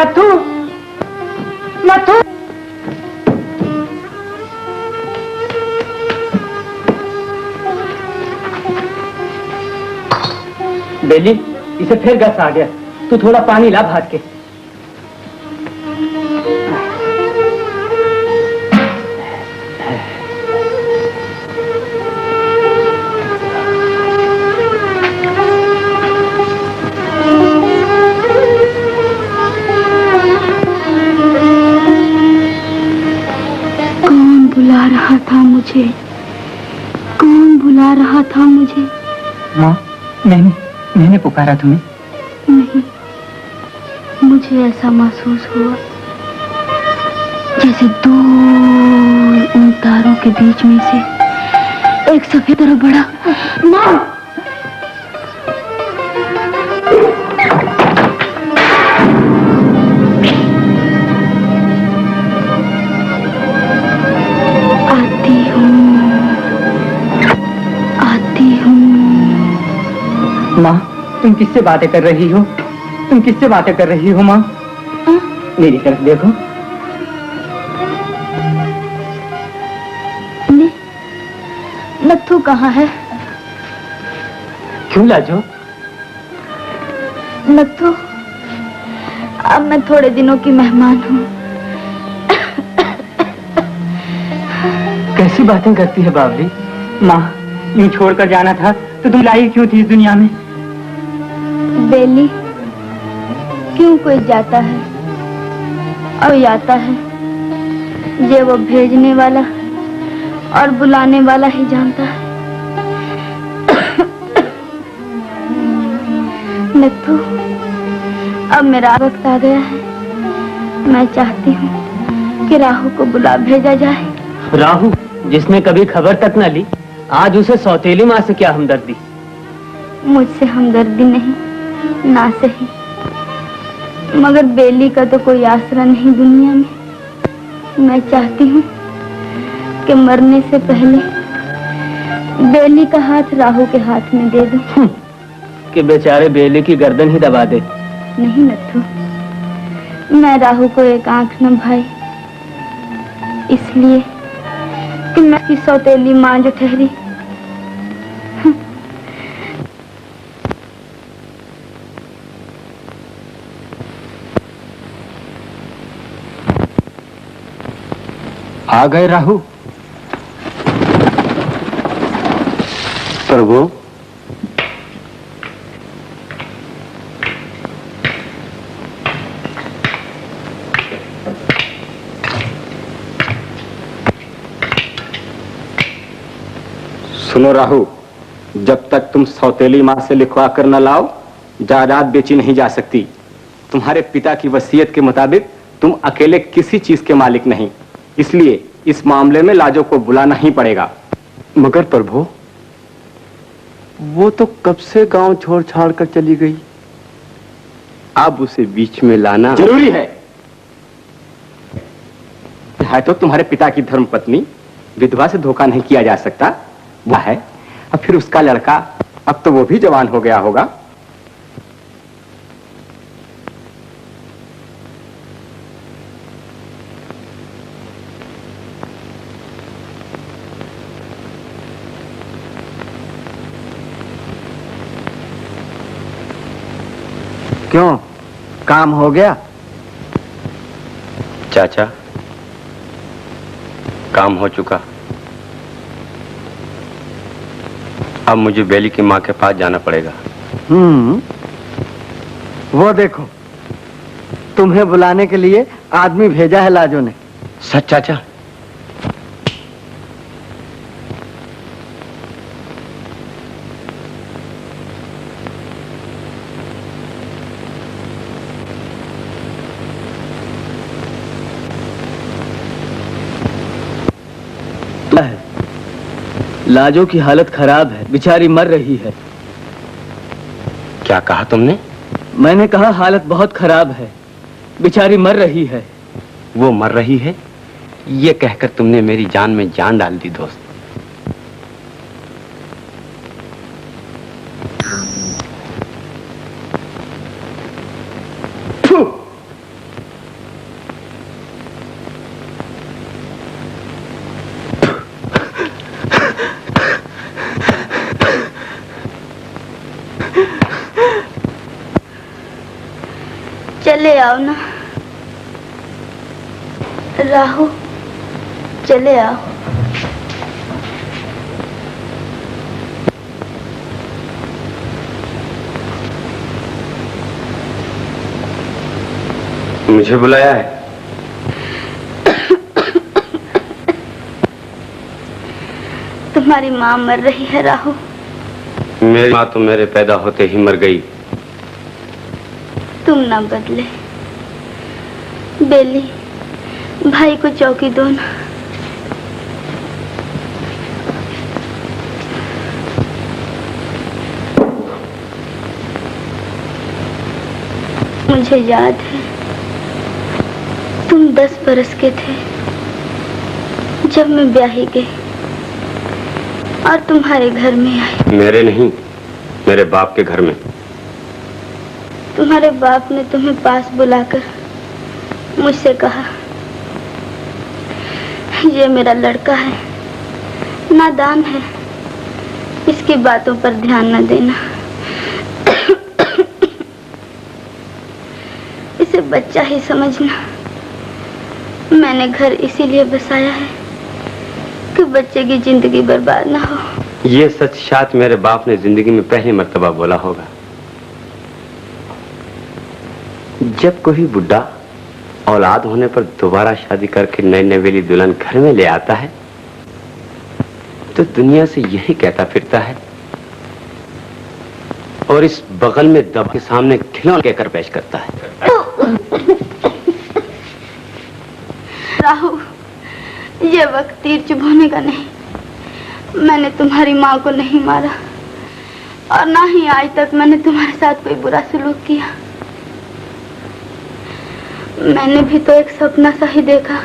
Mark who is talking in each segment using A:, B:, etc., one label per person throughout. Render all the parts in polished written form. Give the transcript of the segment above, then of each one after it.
A: नथु, नथु। बेली, इसे फिर गस आ गया। तू थोड़ा पानी ला भाग के।
B: कौन बुला रहा था मुझे? कौन बुला रहा था मुझे?
A: माँ, मैंने पुकारा तुम्हें।
B: नहीं, मुझे ऐसा महसूस हुआ जैसे दूर उन तारों के बीच में से एक सफेद और बड़ा माँ।
A: माँ, तुम किससे बातें कर रही हो? तुम किससे बातें कर रही हो माँ? मेरी तरफ देखो।
B: नथु कहाँ है?
A: क्यों लाजो?
B: नथु, अब मैं थोड़े दिनों की मेहमान हूँ।
A: कैसी बातें करती है बावली? माँ, यूं छोड़कर जाना था तो तुम लाई क्यों थी इस दुनिया में?
B: बेली, क्यों कोई जाता है और आता है ये वो भेजने वाला और बुलाने वाला ही जानता है। नथु, अब मेरा वक्त आ गया है। मैं चाहती हूँ कि राहु को बुला भेजा जाए।
A: राहु, जिसने कभी खबर तक न ली, आज उसे सौतेली माँ से क्या हमदर्दी?
B: मुझसे हमदर्दी नहीं, ना सही, मगर बेली का तो कोई आसरा नहीं दुनिया में। मैं चाहती हूँ कि मरने से पहले बेली का हाथ राहु के हाथ में दे दूं।
A: कि बेचारे बेली की गर्दन ही दबा दे।
B: नहीं नथु, मैं राहु को एक आंख न भाई, इसलिए कि मैं उसकी सौतेली माँ जो ठहरी।
A: आ गए राहु?
C: प्रभु, सुनो राहु, जब तक तुम सौतेली माँ से लिखवा कर न लाओ, जायदाद बेची नहीं जा सकती। तुम्हारे पिता की वसीयत के मुताबिक तुम अकेले किसी चीज के मालिक नहीं, इसलिए इस मामले में लाजो को बुलाना ही पड़ेगा।
D: मगर प्रभु, वो तो कब से गांव छोड़ छाड़ कर चली गई, अब उसे बीच में लाना
C: जरूरी है। तो तुम्हारे पिता की धर्मपत्नी, विधवा से धोखा नहीं किया जा सकता। वो है, अब फिर उसका लड़का, अब तो वो भी जवान हो गया होगा।
D: क्यों, काम हो गया?
E: चाचा, काम हो चुका। अब मुझे बेली की माँ के पास जाना पड़ेगा।
D: वो देखो, तुम्हें बुलाने के लिए आदमी भेजा है लाजो ने।
E: सच चाचा?
A: लाजो की हालत खराब है, बेचारी मर रही है।
E: क्या कहा तुमने?
A: मैंने कहा हालत बहुत खराब है, बेचारी मर रही है।
E: वो मर रही है, ये कहकर तुमने मेरी जान में जान डाल दी दोस्त।
B: चले आओ ना राहु, चले आओ।
E: मुझे बुलाया है?
B: तुम्हारी माँ मर रही है राहु।
E: मेरी माँ तो मेरे पैदा होते ही मर गई।
B: तुम ना बदले। बेली, भाई को चौकी दो ना। मुझे याद है तुम 10 बरस के थे जब मैं ब्याही गई और तुम्हारे घर में आई।
E: मेरे नहीं, मेरे बाप के घर में।
B: तुम्हारे बाप ने तुम्हें पास बुलाकर मुझसे कहा, ये मेरा लड़का है, नादान है, इसकी बातों पर ध्यान न देना, इसे बच्चा ही समझना। मैंने घर इसीलिए बसाया है कि बच्चे की जिंदगी बर्बाद ना हो।
E: ये सच शायद मेरे बाप ने जिंदगी में पहली मर्तबा बोला होगा। जब कोई बुढ़ा औलाद होने पर दोबारा शादी करके नई नवेली दुल्हन घर में ले आता है तो दुनिया से यही कहता फिरता है और इस बगल में दब के सामने खिलौना कहकर पेश करता है।
B: राहु, ये वक्त तीर चुभाने का नहीं। मैंने तुम्हारी माँ को नहीं मारा और ना ही आज तक मैंने तुम्हारे साथ कोई बुरा सलूक किया। मैंने भी तो एक सपना सा ही देखा।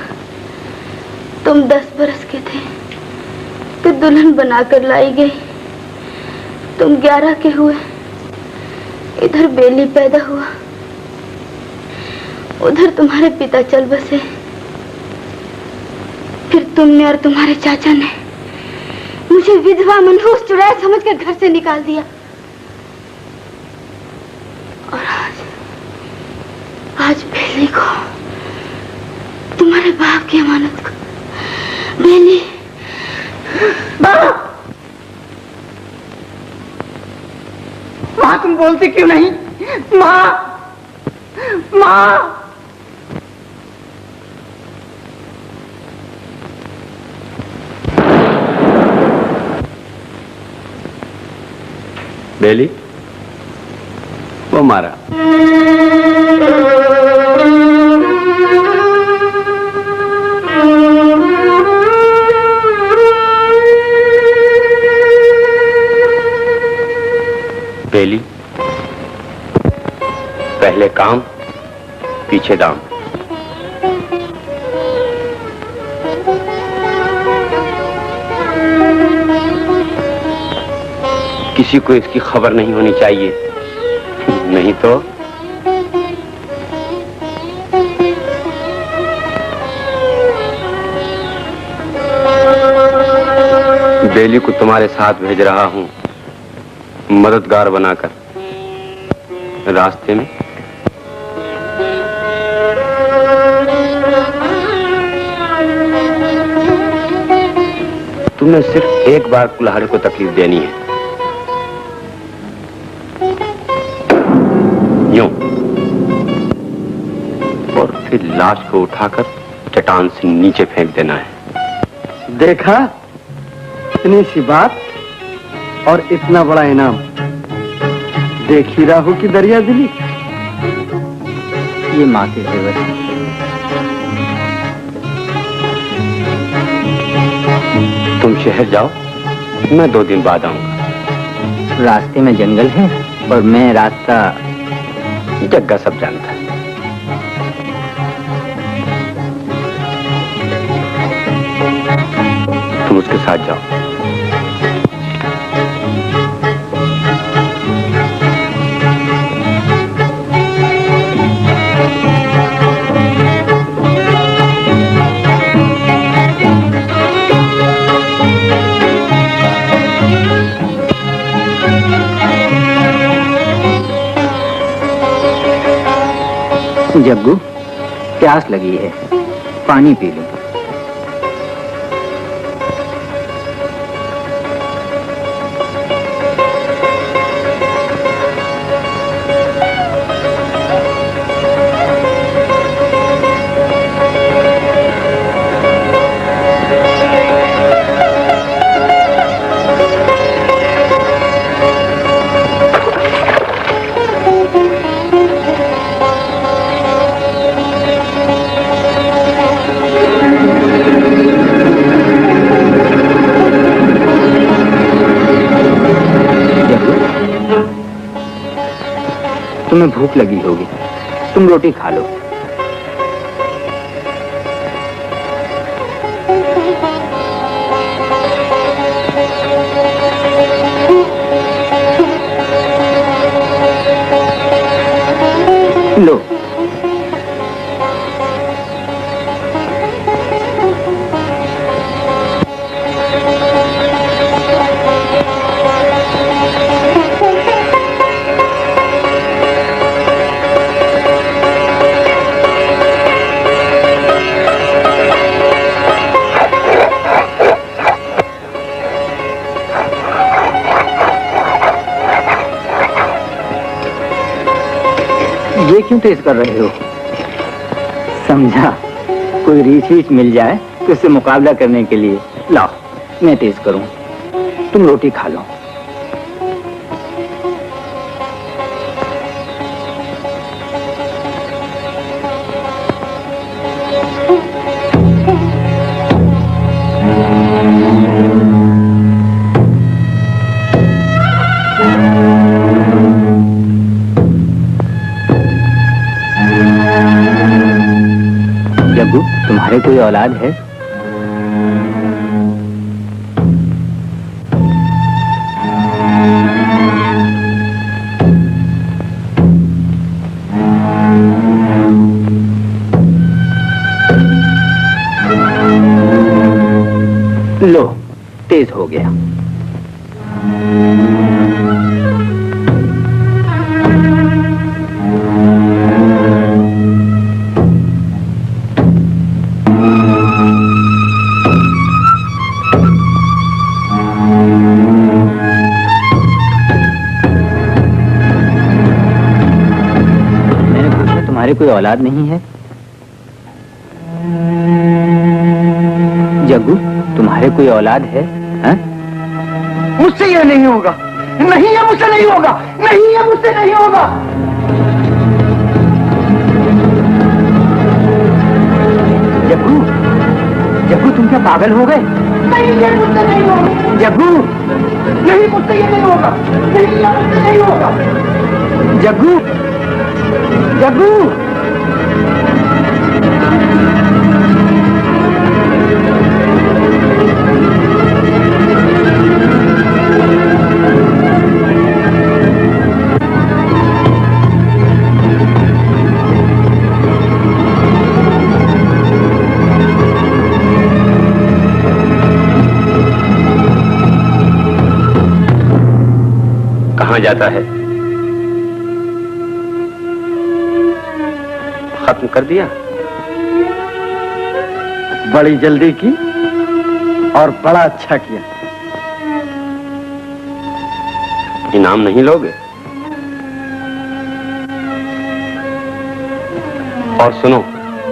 B: तुम 10 बरस के थे तो दुल्हन बनाकर लाई गई। तुम 11 के हुए, इधर बेली पैदा हुआ, उधर तुम्हारे पिता चल बसे। फिर तुमने और तुम्हारे चाचा ने मुझे विधवा मनहूस चुड़ैल समझकर घर से निकाल दिया। और आज बेली को, तुम्हारे बाप की अमानत को, बेली।
A: माँ तुम बोलती क्यों नहीं? माँ, माँ।
E: बेली, वो मारा। बेली, पहले काम पीछे दाम। किसी को इसकी खबर नहीं होनी चाहिए, नहीं तो बेली को तुम्हारे साथ भेज रहा हूं मददगार बनाकर। रास्ते में तुमने सिर्फ एक बार कुल्हाड़े को तकलीफ देनी है। यूं, और फिर लाश को उठाकर चट्टान से नीचे फेंक देना है।
D: देखा, इतनी सी बात और इतना बड़ा इनाम। देखी राहु की दरिया दिली।
A: ये माँ के जेवर है।
E: तुम शहर जाओ, मैं 2 दिन बाद आऊंगा।
A: रास्ते में जंगल है और मैं रास्ता
E: जग्गा सब जानता है। तुम उसके साथ जाओ।
A: जग्गू, प्यास लगी है, पानी पी लो। तुम्हें भूख लगी होगी, तुम रोटी खा लो। लो। ये क्यों तेज कर रहे हो? समझा कोई रीछ वीछ मिल जाए तो इससे मुकाबला करने के लिए। लाओ मैं तेज करूं, तुम रोटी खा लो। जग्गू, तुम्हारे कोई औलाद है? लो, तेज हो गया। तुम्हारे कोई औलाद नहीं है? जग्गू, तुम्हारे कोई औलाद है? मुझसे यह नहीं होगा, नहीं है, मुझसे नहीं होगा, नहीं है, मुझसे नहीं होगा। जग्गू, जग्गू तुम क्या पागल हो गए? नहीं है, मुझसे नहीं होगा। जग्गू, नहीं, मुझसे ये नहीं होगा, नहीं है, मुझसे नहीं होगा। जग्गू, जग्गू,
E: कहाँ जाता है? खत्म कर दिया?
D: बड़ी जल्दी की और बड़ा अच्छा किया।
E: इनाम नहीं लोगे? और सुनो,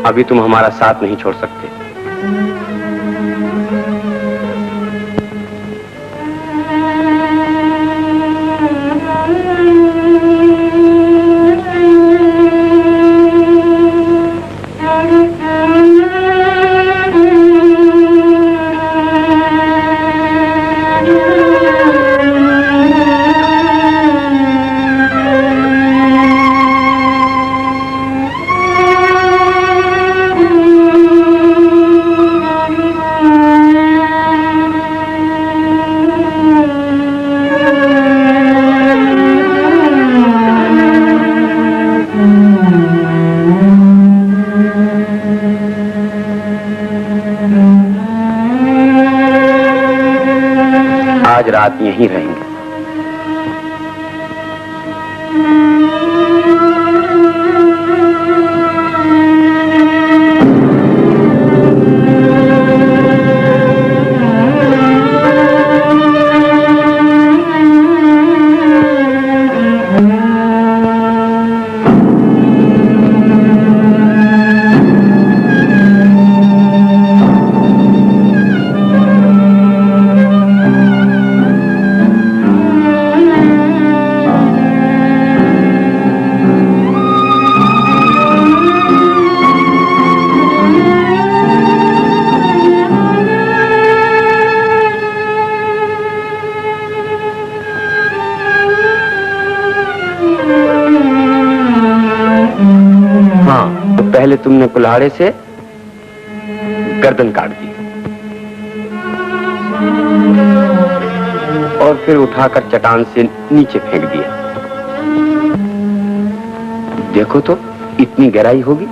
E: अभी तुम हमारा साथ नहीं छोड़ सकते। आज रात यहीं रहेंगे। पहले तुमने कुल्हाड़े से गर्दन काट दी और फिर उठाकर चट्टान से नीचे फेंक दिया। देखो तो इतनी गहराई होगी।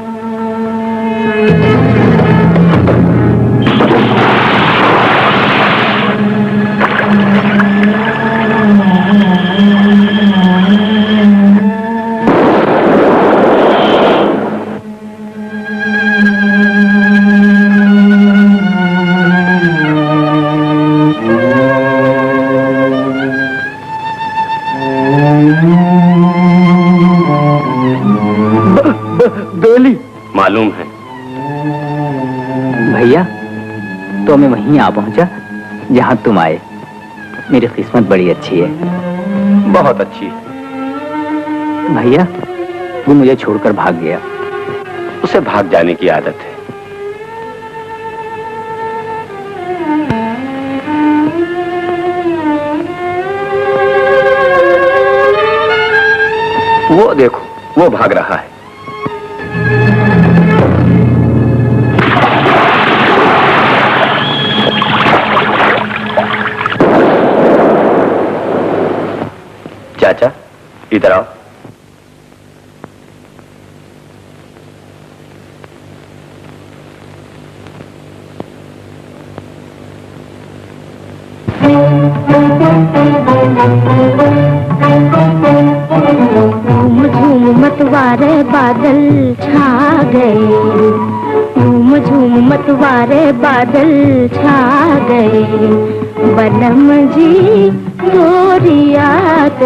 C: बेली
E: मालूम है
A: भैया, तो मैं वहीं आ पहुंचा जहां तुम आए। मेरी किस्मत बड़ी अच्छी है।
E: बहुत अच्छी है।
A: भैया, वो मुझे छोड़कर भाग गया।
E: उसे भाग जाने की आदत है। वो देखो, वो भाग रहा है। चाचा, इधर आओ।
B: झूम झूम मतवारे बादल छा गए, झूम झूम मतवारे बादल छा गए। बलम जी तोरी याद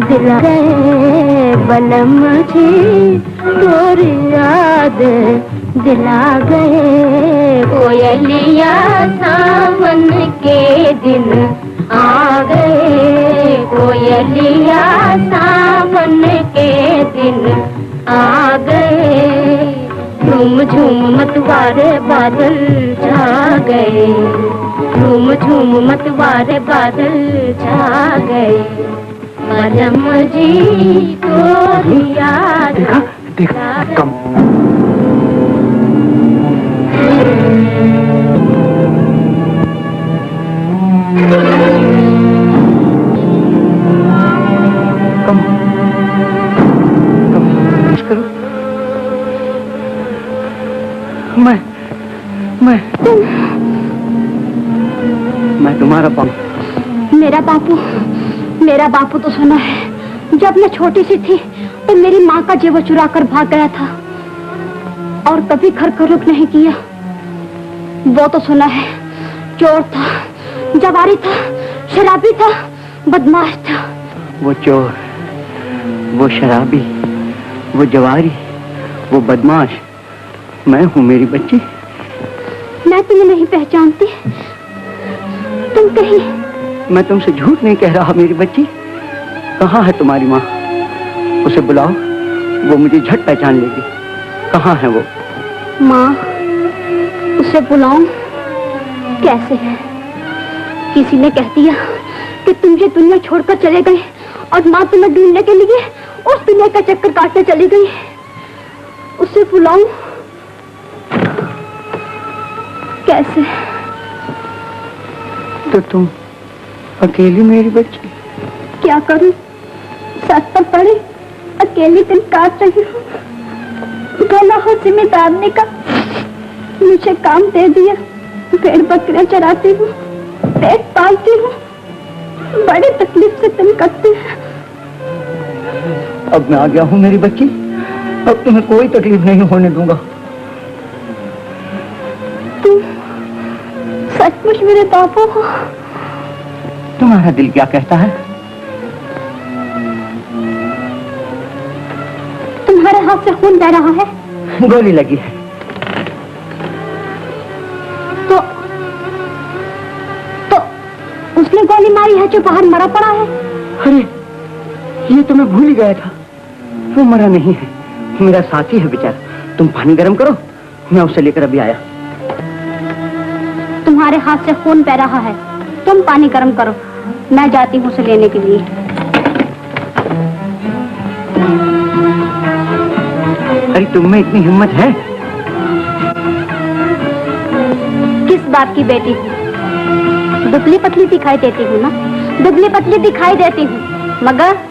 B: दिला गए, बलम जी तोरी याद दिला गए। कोयलिया सावन के दिन आ गए, कोयलिया सावन के दिन आ गए। झूम झूम मतवारे बादल छा गए, झूम झूम मतवारे बादल छा गए। बलम जी तोरी याद
A: देखा कम। मैं तुम्हारा बापू।
B: मेरा बापू तो सुना है, जब मैं छोटी सी थी तो मेरी माँ का जेवर चुरा कर भाग गया था और कभी घर का रुख नहीं किया। वो तो सुना है, चोर था, जवारी था, शराबी था, बदमाश था।
A: वो चोर, वो शराबी, वो जवारी, वो बदमाश मैं हूँ मेरी बच्ची।
B: मैं तुम्हें नहीं पहचानती। तुम कहीं।
A: मैं तुमसे झूठ नहीं कह रहा मेरी बच्ची। कहाँ है तुम्हारी माँ? उसे बुलाओ, वो मुझे झट पहचान लेगी। कहाँ है वो?
B: माँ, उसे बुलाऊं? कैसे है? किसी ने कह दिया कि तुम ये दुनिया छोड़कर चले गए और माँ तुम्हें ढूंढने के लिए उस दुनिया का चक्कर काटने चली गई। उसे बुलाऊं? कैसे?
A: तो तुम अकेली मेरी बच्ची?
B: क्या करूं? सच पर पड़े अकेली दिन काट रही हूँ। गला हो जिम्मेदार ने का मुझे काम दे दिया। भेड़ बकरियां चराती हूँ, पेट पालती हूँ, बड़ी तकलीफ से दिन कटती है।
A: अब मैं आ गया हूँ मेरी बच्ची, अब तुम्हें कोई तकलीफ नहीं होने दूंगा।
B: तुम सचमुच मेरे बापू हो?
A: तुम्हारा दिल क्या कहता है?
B: तुम्हारे हाथ से खून बह रहा है।
A: गोली लगी है।
B: तो उसने गोली मारी है जो बाहर मरा पड़ा है।
A: अरे, ये तो मैं भूल ही गया था। वो मरा नहीं है, मेरा साथी है बेचारा। तुम पानी गर्म करो, मैं उसे लेकर अभी आया।
B: तुम्हारे हाथ से खून बह रहा है, तुम पानी गर्म करो, मैं जाती हूँ उसे लेने के लिए।
A: अरे तुम में इतनी हिम्मत है?
B: किस बात की बेटी हूँ? दुबली पतली दिखाई देती हूँ ना, दुबली पतली दिखाई देती हूँ, मगर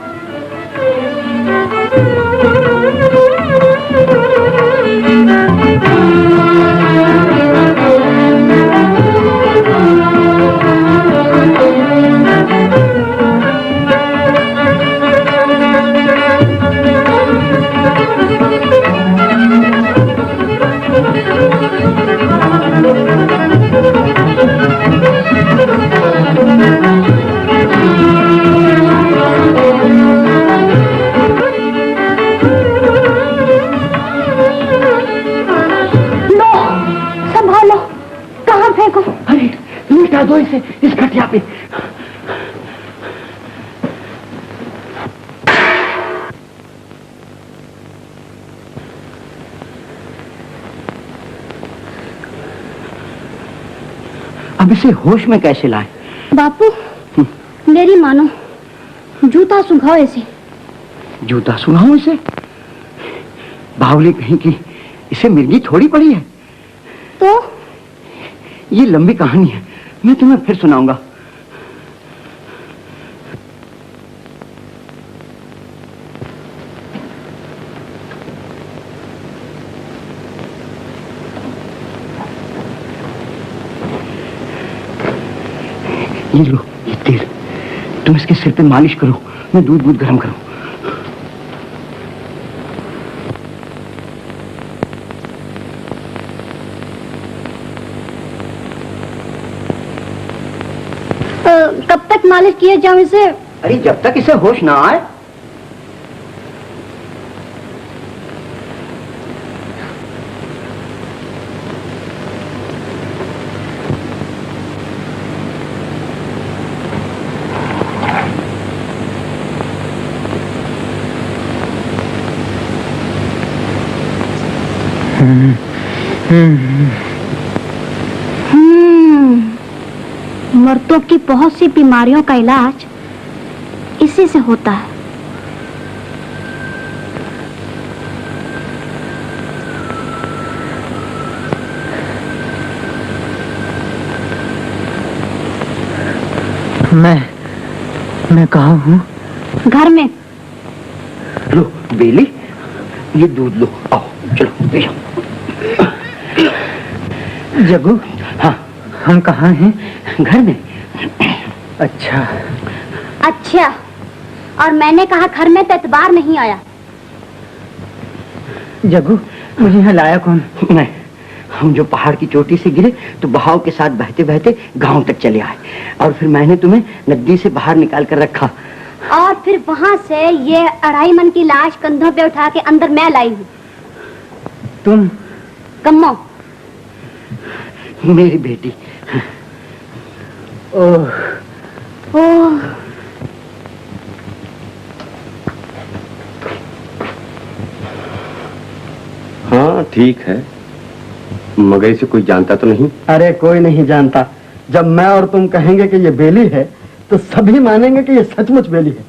A: दो इसे इस खटिया पे। अब इसे होश में कैसे लाए?
B: बापू मेरी मानो, जूता सुखाओ इसे।
A: जूता सुनाओ इसे? बावली कहीं की, इसे मिर्गी थोड़ी पड़ी है।
B: तो
A: ये लंबी कहानी है, मैं तुम्हें फिर सुनाऊंगा। ये लो, ये तेल, तुम इसके सिर पे मालिश करो, मैं दूध गर्म करूं।
B: कब तक मालिश किए जाऊं इसे?
A: अरे जब तक इसे होश ना आए।
B: मर्दों की बहुत सी बीमारियों का इलाज इसी से होता है।
A: मैं कहाँ हूँ?
B: घर में।
A: लो बेली, ये दूध लो, आओ चलो ले जाओ। जग्गू, हाँ हम कहाँ हैं? घर में। अच्छा।
B: और मैंने कहा घर में तो एतबार नहीं आया।
A: जग्गू, मुझे यहाँ लाया कौन? मैं। हम जो पहाड़ की चोटी से गिरे तो बहाव के साथ बहते बहते गांव तक चले आए, और फिर मैंने तुम्हें नदी से बाहर निकाल कर रखा,
B: और फिर वहां से ये 2.5 मन की लाश कंधों पे उठा के अंदर मैं लाई हूँ।
A: तुम?
B: कम्मो,
A: मेरी बेटी। ओह
B: ओह,
C: हाँ ठीक है, मगर इसे कोई जानता तो नहीं?
A: अरे कोई नहीं जानता। जब मैं और तुम कहेंगे कि ये बेली है तो सभी मानेंगे कि ये सचमुच बेली है।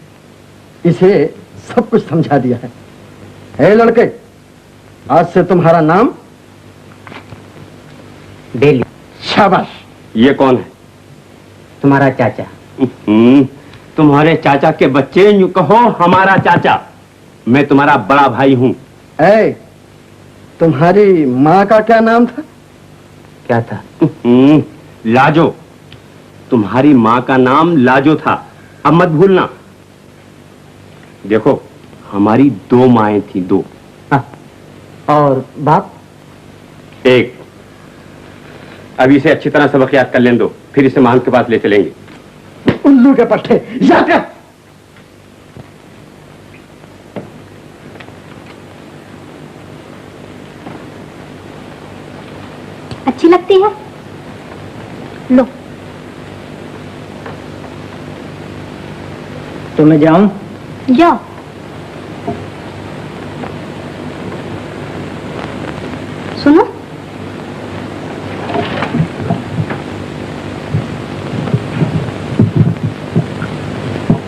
A: इसे सब कुछ समझा दिया है। हे लड़के, आज से तुम्हारा नाम बेली। शाबाश।
C: ये कौन है?
A: तुम्हारा चाचा।
C: तुम्हारे चाचा के बच्चे, यूं कहो हमारा चाचा। मैं तुम्हारा बड़ा भाई हूँ।
A: तुम्हारी माँ का क्या नाम था? क्या था?
C: लाजो। तुम्हारी माँ का नाम लाजो था, अब मत भूलना। देखो, हमारी 2 माएं थी, 2।
A: और बाप?
C: एक। अब इसे अच्छी तरह सबक याद कर लेने दो, फिर इसे महंत के पास ले चलेंगे।
A: उल्लू के पट्टे, याद कर।
B: अच्छी लगती है? लो।
A: तो मैं जाऊं?
B: जाओ। सुनो,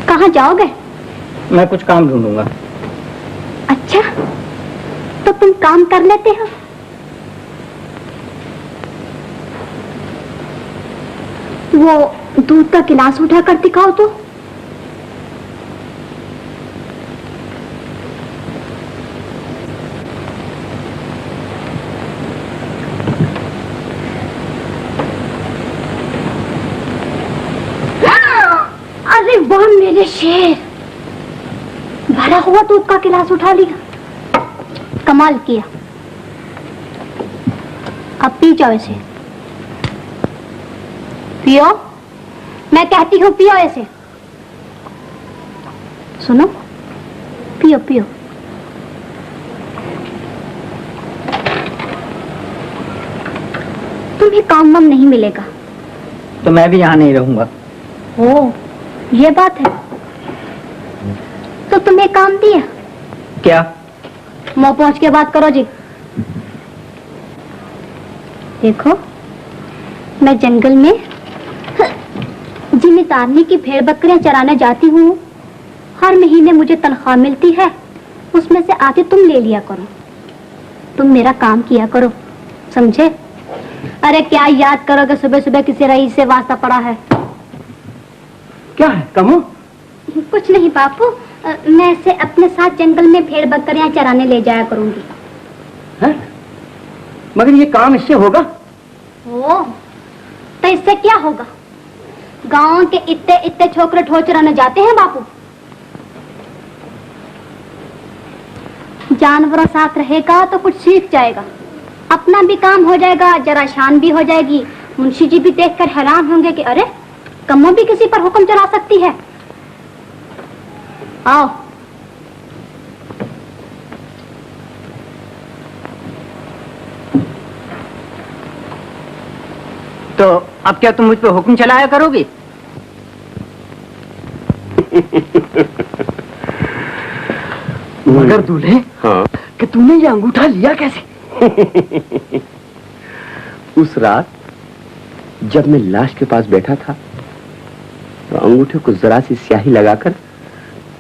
B: कहाँ जाओगे?
A: मैं कुछ काम ढूंढूंगा।
B: अच्छा, तो तुम काम कर लेते हो? वो दूध का गिलास उठाकर दिखाओ तो। अरे वाह मेरे शेर, भरा हुआ दूध का गिलास उठा लिया, कमाल किया। अब पी जाओ इसे, पियो, मैं कहती हूँ पियो इसे। सुनो, पियो पियो। तुम्हें काम वाम नहीं मिलेगा।
A: तो मैं भी यहाँ नहीं रहूंगा।
B: ओ, ये बात है। तो तुम्हें काम दिया
A: क्या?
B: मुंह पहुंच के बात करो जी। देखो, मैं जंगल में जिम्मेदारनी की भेड़ बकरियां चराने जाती हूँ। हर महीने मुझे तनख्वाह मिलती है, उसमें से आधी तुम ले लिया करो। तुम मेरा काम किया करो, समझे? अरे क्या याद करोगे, सुबह सुबह किसी रईस से वास्ता पड़ा है।
A: क्या है कमो?
B: कुछ नहीं बापू, मैं इसे अपने साथ जंगल में भेड़ बकरियां चराने ले जाया करूंगी।
A: है? मगर ये काम इससे होगा?
B: ओ, तो इससे क्या होगा? गांव के इतने इतने छोकरे ठो चराने जाते हैं बापू। जानवरों साथ रहेगा तो कुछ सीख जाएगा, अपना भी काम हो जाएगा, जरा शान भी हो जाएगी। मुंशी जी भी देखकर हैरान होंगे कि अरे कमो भी किसी पर हुक्म चला सकती है। आओ।
A: तो अब क्या तुम मुझ पे हुक्म चलाया करोगी? मगर दूल्हे,
E: हाँ
A: कि तूने ये अंगूठा लिया कैसे?
E: उस रात जब मैं लाश के पास बैठा था तो अंगूठे को जरा सी स्याही लगाकर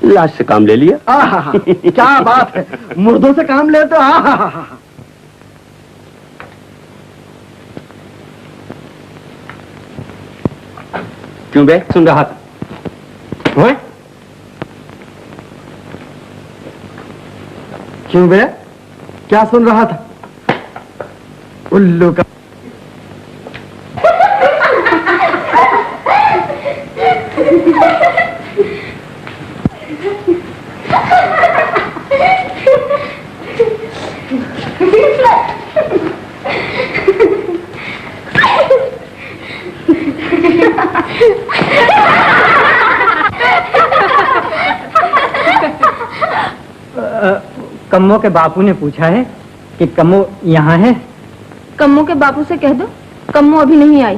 E: लाश से काम ले लिया।
A: आहा, क्या बात है, मुर्दों से काम ले तो। आहा,
C: क्यों बे, सुन रहा था?
A: ओए, क्यों बे, क्या सुन रहा था? उल्लू का। कम्मो के बापू ने पूछा है कि कम्मो यहाँ है।
B: कम्मो के बापू से कह दो कम्मो अभी नहीं आई।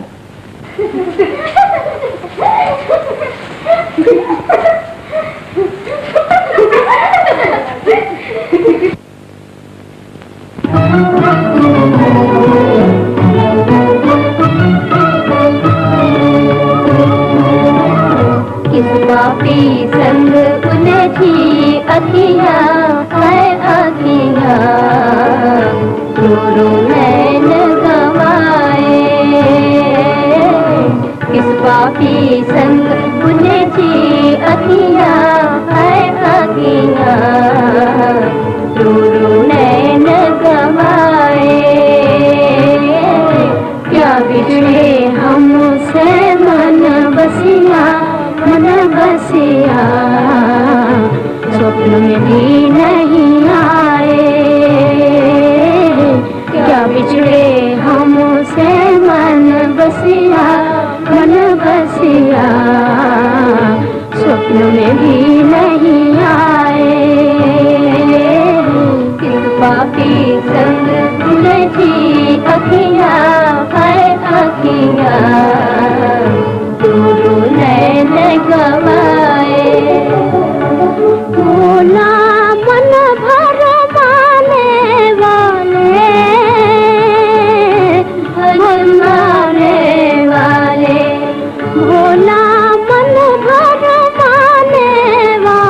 B: किस बापी संग उलझी अखियाँ है अखियाँ, रो नैन गवाए। किस बापी संग उलझी अखियाँ है अखियाँ, रो नैन गवाए। क्या बिछड़े हमसे मन बसिया, मन बसिया, स्वप्न में भी नहीं आए। क्या बिछड़े हमसे मन बसिया, मन बसिया, स्वप्न में भी नहीं आए। किस पापी संग उलझी अखियाँ है अखियाँ, दूर नैन गवाए। भोला मन भर माने वाले, माने वाले, भोला मन भर माने वाले।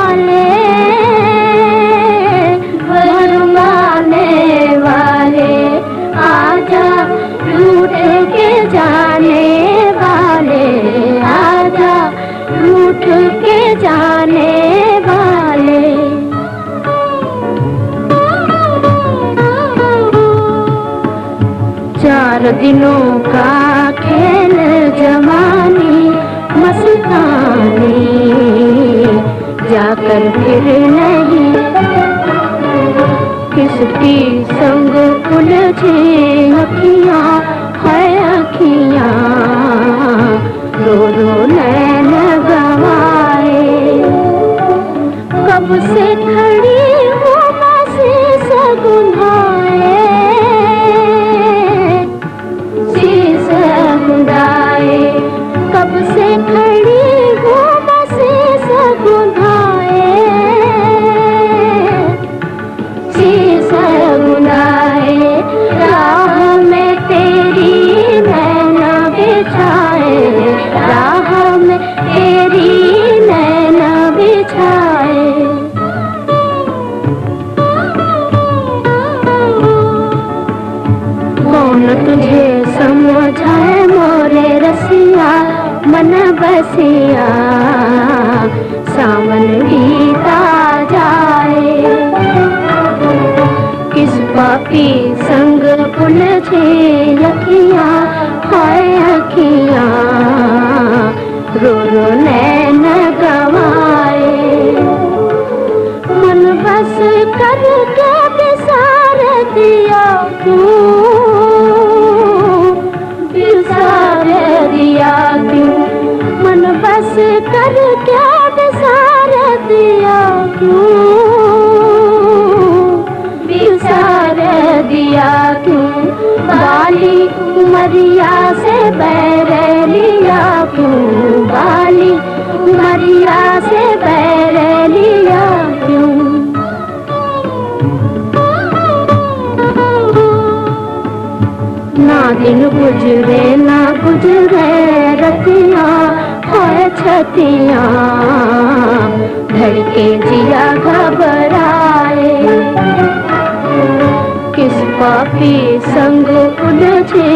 B: दिनों का खेल जवानी मस्तानी, जाकर फिर नहीं किसकी संग उलझे अखियां है अखियां, रो रो नैन गवाए। कब से खड़ी हूँ मैं शीश गुंधाए, शीश गुंधाए। कब से खड़ी हूँ मैं शीश गुंधाए, शीश गुंधाए। राह में तेरी नैना बिछाए, राह में तेरी नैना बिछाए। कौन तुझे समझाए मोरे रसिया मन बसिया, सावन बीता जाए। किस पापी संग उलझे अखियां हाय अखियां, रो रो नैन गवाए। मन बस करके बिसार दिया क्यों, बिसार दिया क्यों। मन बस करके बिसार दिया क्यों, बिसार दिया क्यों। बाली उमरिया से बैर लिया क्यों, बाली उमरिया से बैर लिया क्यों। ना दिन गुजरे ना गुजरे रतियां है छतियां, धड़के जिया घबराए। किस पापी संग उलझे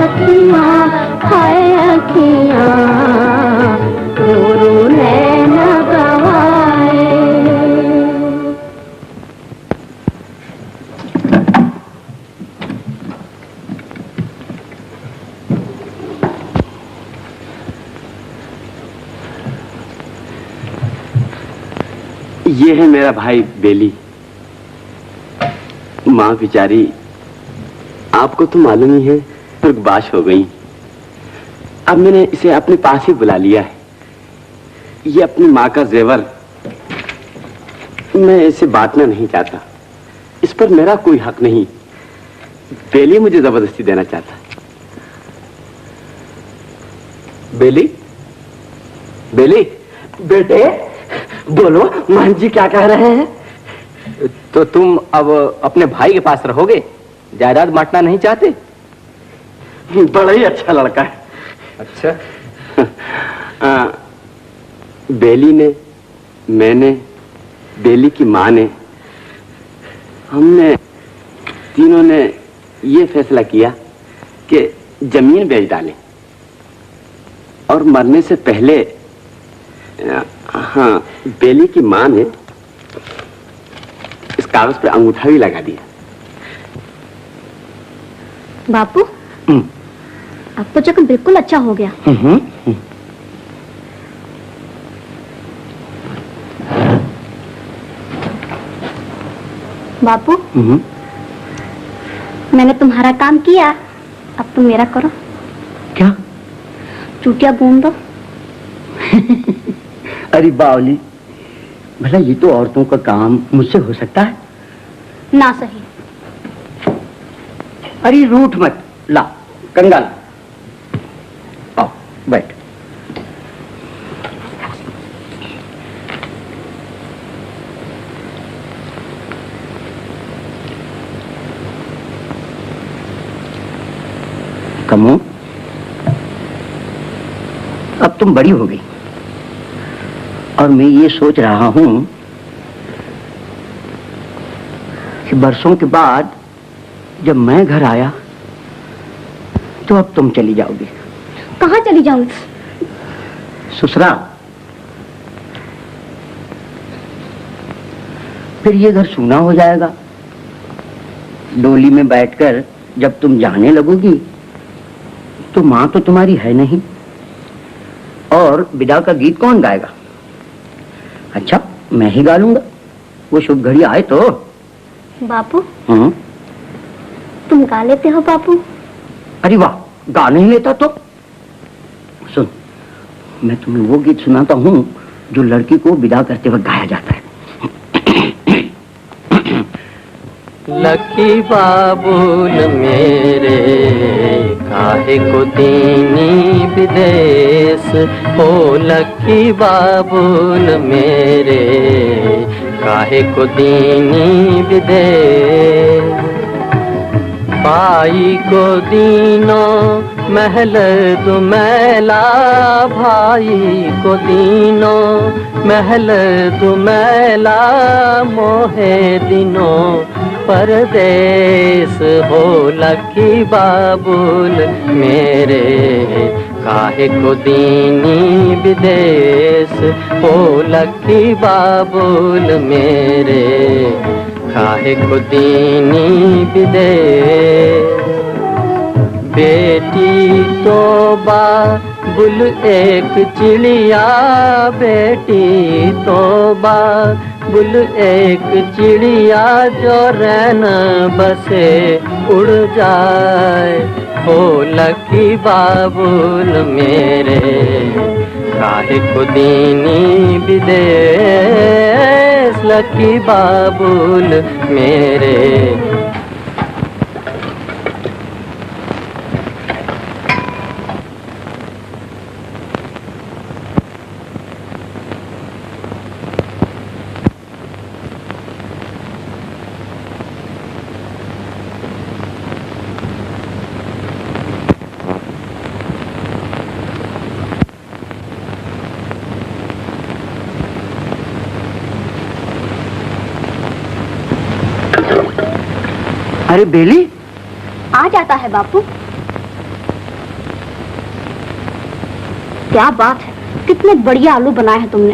B: अखियां हाय अखियां, रो रो नैन गवाए।
E: ये है मेरा भाई बेली। माँ बेचारी, आपको तो मालूम ही है, स्वर्गवास हो गई। अब मैंने इसे अपने पास ही बुला लिया है। ये अपनी माँ का जेवर, मैं इसे बांटना नहीं चाहता। इस पर मेरा कोई हक नहीं। बेली मुझे जबरदस्ती देना चाहता। बेली, बेली,
A: बेटे बोलो, मान जी क्या कह रहे हैं?
C: तो तुम अब अपने भाई के पास रहोगे, जायदाद बांटना नहीं चाहते?
A: बड़ा ही अच्छा लड़का है।
C: अच्छा।
E: बेली ने, मैंने, बेली की माँ ने, हमने तीनों ने ये फैसला किया कि जमीन बेच डालें और मरने से पहले, हाँ, बेली की माँ ने इस कागज पे अंगूठा भी लगा दिया।
B: बापू, अब तो जख्म बिल्कुल अच्छा हो गया। बापू, मैंने तुम्हारा काम किया, अब तुम मेरा करो।
A: क्या?
B: चूटिया बूंद दो।
A: अरे बावली, भला ये तो औरतों का काम मुझसे हो सकता है?
B: ना सही।
A: अरे रूठ मत, ला कंगाल, आओ बैठ। कमो, अब तुम बड़ी हो गई और मैं ये सोच रहा हूं कि बरसों के बाद जब मैं घर आया तो अब तुम चली जाओगी।
B: कहाँ चली जाऊंगी?
A: ससुराल। फिर ये घर सूना हो जाएगा। डोली में बैठकर जब तुम जाने लगोगी तो माँ तो तुम्हारी है नहीं, और विदा का गीत कौन गाएगा? अच्छा, मैं ही गा लूंगा, वो शुभ घड़ी आए तो।
B: बापू,
F: तुम गा लेते हो बापू?
A: अरे वाह, गा नहीं लेता तो सुन, मैं तुम्हें वो गीत सुनाता हूँ जो लड़की को विदा करते वक्त गाया जाता है।
G: लकी बाबुल मेरे काहे को दीनी विदेश, हो लकी बाबुल मेरे काहे को दीनी विदेश। भाई को दीनो महल दुमैला, भाई को दीनो महल दुमैला, मोहे दिनों परदेश, हो लकी बाबुल मेरे काहे को दीनी विदेश, हो लकी बाबुल मेरे काहे को दीनी विदेश। बेटी तो बाबुल एक चिड़िया, बेटी तो बाबुल एक चिड़िया, जो रैन बसे उड़ जाए, हो लकी बाबुल मेरे काहे को दीनी विदेश, लकी बाबुल मेरे।
A: अरे बेली,
F: आ जाता है बापू। क्या बात है, कितने बढ़िया आलू बनाए हैं तुमने।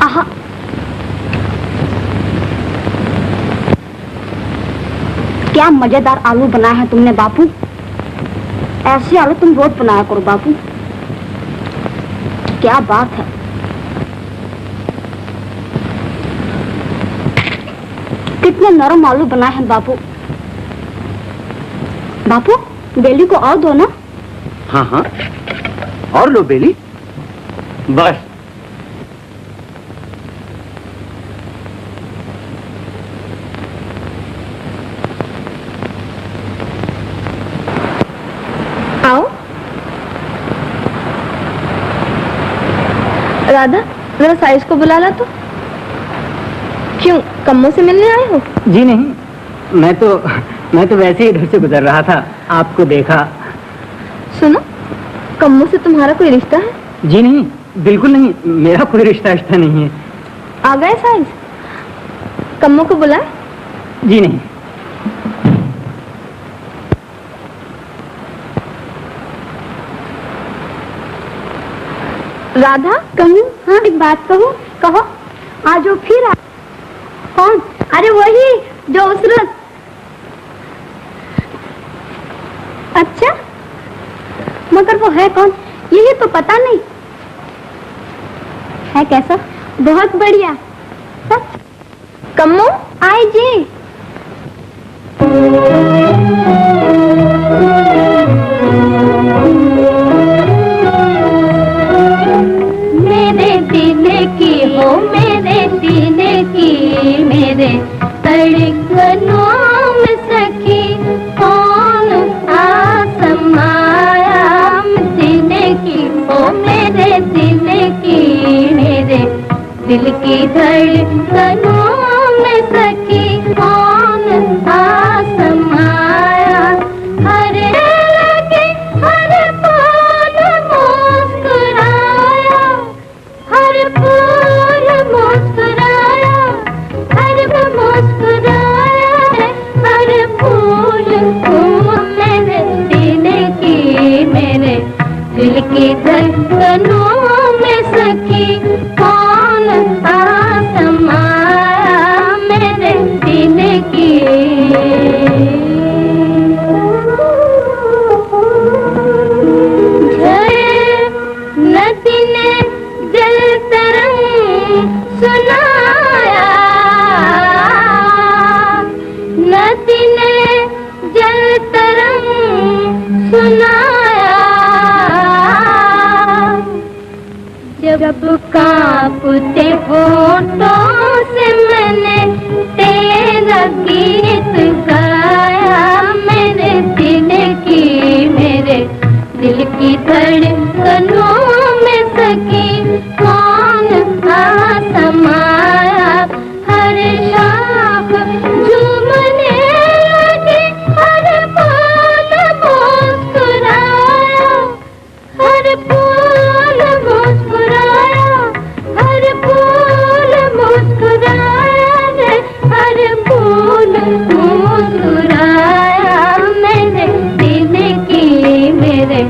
F: आहा, क्या मजेदार आलू बनाए हैं तुमने बापू। ऐसे आलू तुम रोज बनाया करो बापू। क्या बात है। कितने नरम आलू बनाए हैं बापू। बापू, बेली को और दो ना।
A: हाँ हाँ, और लो बेली, बस।
B: आओ राधा, जरा साइज को बुला ला तो। क्यों, कम्मो से मिलने आए हो?
H: जी नहीं, मैं तो वैसे ही इधर से गुजर रहा था, आपको देखा।
B: सुनो, कम्मो से तुम्हारा कोई रिश्ता है?
H: जी नहीं, बिल्कुल नहीं, मेरा कोई रिश्ता नहीं है।
B: आ गए साइज, कम्मो को बुलाए?
H: जी नहीं।
B: राधा,
F: कम्मू, हाँ एक बात कहूँ? कहो। आज वो फिर कौन? अरे वही जो उसरत। अच्छा, मगर वो है कौन, यही तो पता नहीं है। कैसा? बहुत बढ़िया।
B: कम्मो,
F: आए जी।
B: मेरे सीने की हो, मेरे सीने की, मेरे धड़कनों में सखी कौन आसमाया। सीने की हो, मेरे सीने की, मेरे दिल की धड़कनों में सखी कौन आसमाया। हर लगे हर पल मुस्कुराया, हर फूल मुस्कुराया, हर मुस्कुराया, हर फूल मेरे सीने की, मेरे दिल की धड़कनों में सखी सुनाया, जब कांपते होठों से मैंने तेरा गीत गाया, मेरे दिल की धड़कनों में सकी कौन था समाया, हर शाख झूमने लगी, हर फूल मुस्कुराया, हर फूल मुस्कुराया, हर फूल मुस्कुराया रे, हर फूल मुस्कुराया, मेरे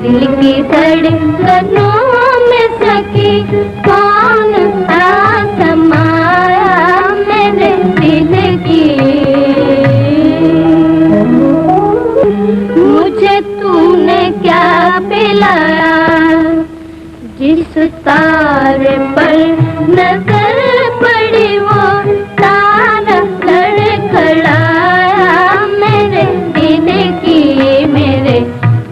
B: दिल की धड़कनों में सकी कौन था समाया, मेरे दिल की। मुझे तूने क्या पिलाया, जिस तारे पर नजर पड़ी वो तारा लड़खड़ाया, मेरे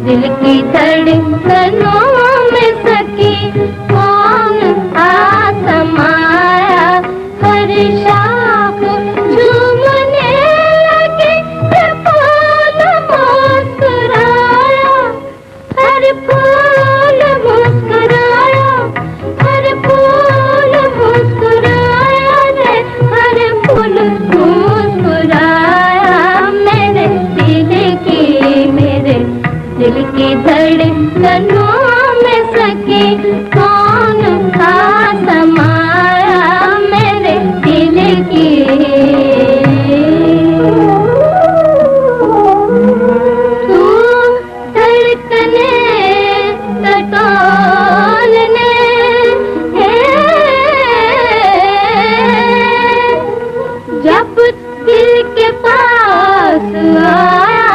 B: दिल की धड़कनों में सकी कौन आ समाया, हर शाख झूमने लगी, हर फूल मुस्कुराया, हर फूल मुस्कुराया, हर फूल मुस्कुराया रे, हर फूल मुस्कुराया, मेरे दिल की धड़कनों में सकी कौन था समाया, मेरे दिल की। तू धड़कने टटोलने जब दिल के पास आया,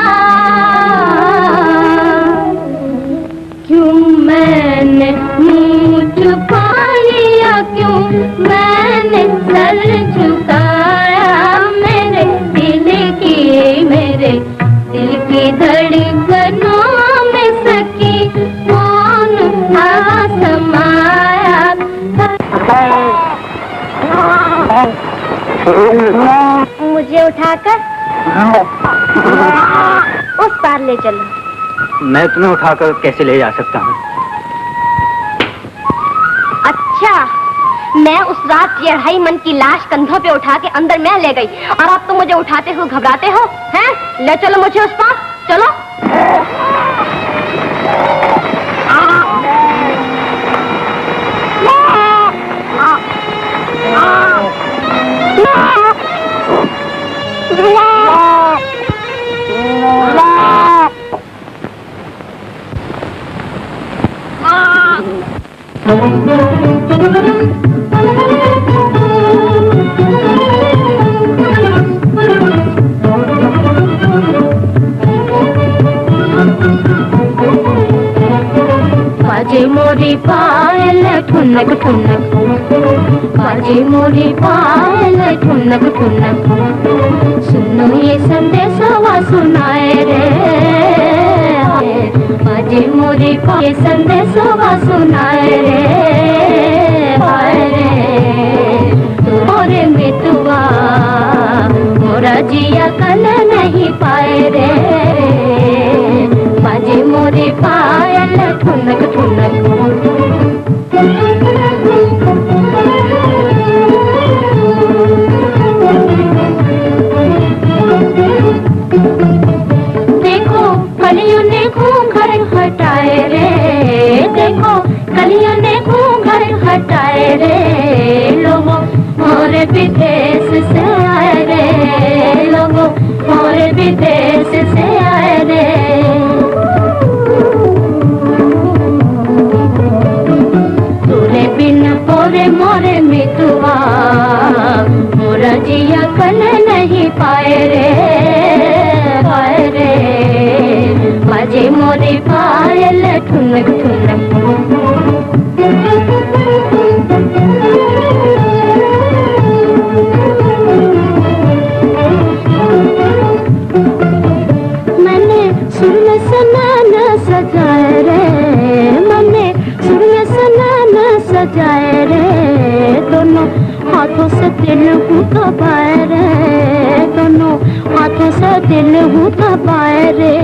B: क्यों मैंने मुँह छुपा लिया, क्यों मैंने सर झुकाया, मेरे दिल की धड़कनों में सकी कौन था समाया। मुझे उठाकर उस पार ले चलो।
H: मैं तुम्हें उठाकर कैसे ले जा सकता हूँ?
F: अच्छा, मैं उस रात ये 2.5 मन की लाश कंधों पे उठा के अंदर मैं ले गई, और अब तुम मुझे उठाते हो घबराते हो, हैं? ले चलो मुझे उस पार, चलो। बाजे मोरी पायल ठुनक ठुनक, बाजे मोरी पायल ठुनक ठुनक, सुनो ये संदेशवा सुनाए रे, बाजे मोरी पायल संदेशवा सुनाए रे, हाय रे तोरे मितवा मोरा जिया कल नहीं पाए रे, बाजे मोरी पायल ठुनक ठुनक। देखो कलियों ने घूंघट हटाए रे, देखो कलियों ने घूंघट हटाए रे, लोगों और विदेश से आए रे, लोगों और विदेश से आए रे, तोरे बिन पोरे मोरे मितुआ मोरा जिया कल नहीं पाए रे, पाए रे बाजे मोरे पायल ठुनक ठुनक।
B: दिल हूँ तो पाए रे, दोनों हाथों से दिल हूँ तो पाए रे।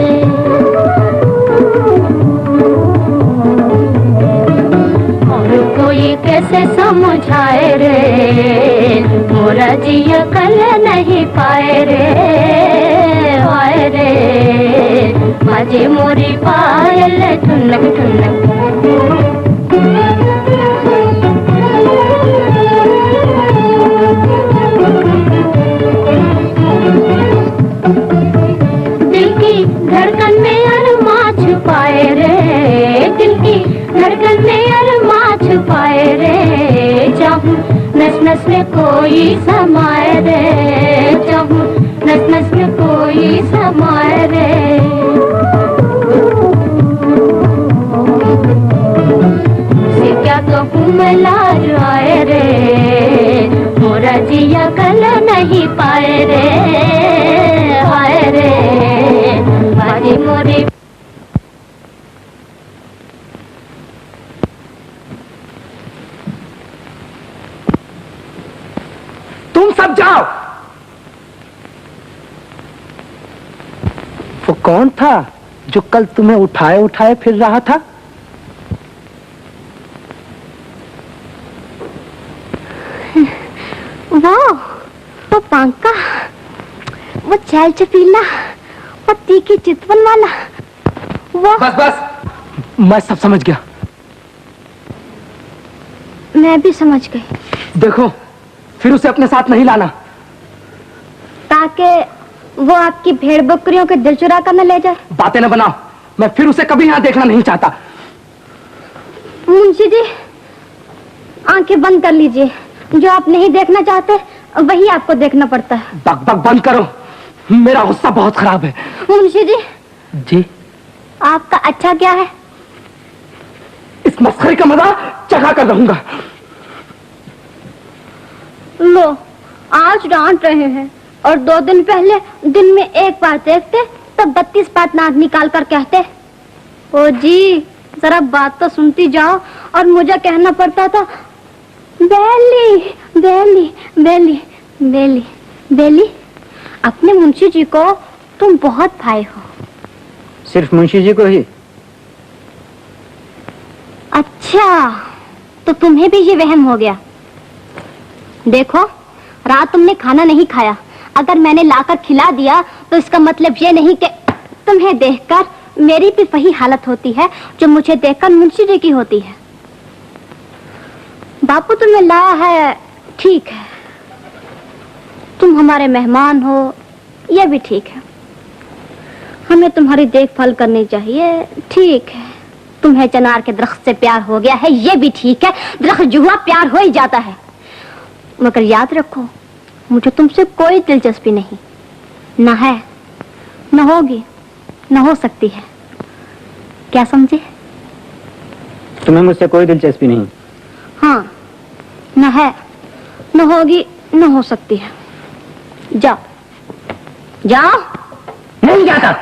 B: और कोई कैसे समझाए रे, मोरा जिया कल नहीं पाए रे, हाय रे माझी मोरी पायल ठुनक ठुनक। दिल की धड़कन में अरमा छुपाए रे, दिल की धड़कन में अरमा छुपाए रे। चाहूं नस नस में कोई समाए रे, चाहूं नस नस में कोई समाए रे। से क्या कहूँ मैं लाज आए रे, मोरा जिया कल नहीं पाए रे, हाय रे बाजी मोरी।
A: तुम सब जाओ। वो कौन था जो कल तुम्हें उठाए उठाए फिर रहा था?
B: वो पांका, वो चैल चपीला, वो तीखी चितवन वाला, वो।
A: बस बस, मैं सब समझ गया।
B: मैं भी समझ गई।
A: देखो, फिर उसे अपने साथ नहीं लाना,
B: ताकि वो आपकी भेड़ बकरियों के दिल चुरा कर न ले जाए।
A: बातें न बनाओ, मैं फिर उसे कभी यहाँ देखना नहीं चाहता।
B: मुंशी जी, आंखें बंद कर लीजिए। जो आप नहीं देखना चाहते वही आपको देखना पड़ता है।
A: बक बक बंद करो, मेरा गुस्सा बहुत खराब है।
B: मुंशी जी।
A: जी?
B: आपका अच्छा क्या है?
A: इस मस्खरी का मजा चखा कर रहूंगा।
B: लो, आज डांट रहे हैं और 2 दिन पहले दिन में 1 बार देखते तब 32 बार नाक निकाल कर कहते। ओ जी, जरा बात तो सुनती जाओ। और मुझे कहना पड़ता था बेली बेली बेली बेली बेली। अपने मुंशी जी को तुम बहुत भाई हो।
H: सिर्फ मुंशी जी को ही?
B: अच्छा, तो तुम्हें भी ये वहम हो गया। देखो, रात तुमने खाना नहीं खाया। अगर मैंने लाकर खिला दिया तो इसका मतलब ये नहीं कि तुम्हें देखकर मेरी भी वही हालत होती है जो मुझे देखकर मुंशी जी की होती है। बापू तुम्हें लाया है, ठीक है। तुम हमारे मेहमान हो, यह भी ठीक है। हमें तुम्हारी देखभाल करनी चाहिए, ठीक है। तुम्हें चनार के दरख्त से प्यार हो गया है, यह भी ठीक है। दरख्त जुआ प्यार हो ही जाता है। मगर याद रखो, मुझे तुमसे कोई दिलचस्पी नहीं, न है, न होगी, न हो सकती है। क्या समझे?
H: तुम्हें मुझसे कोई दिलचस्पी नहीं?
B: हाँ, न है, न होगी, न हो सकती है। जाओ जाओ।
A: नहीं जाता।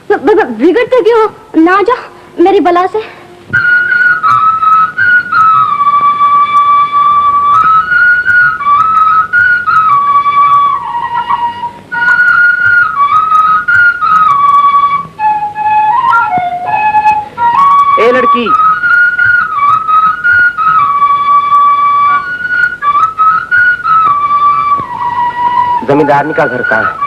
B: बिगड़ते क्यों? ना जाओ मेरी बला से।
H: ए लड़की,
C: जमींदारनी का घर कहाँ है?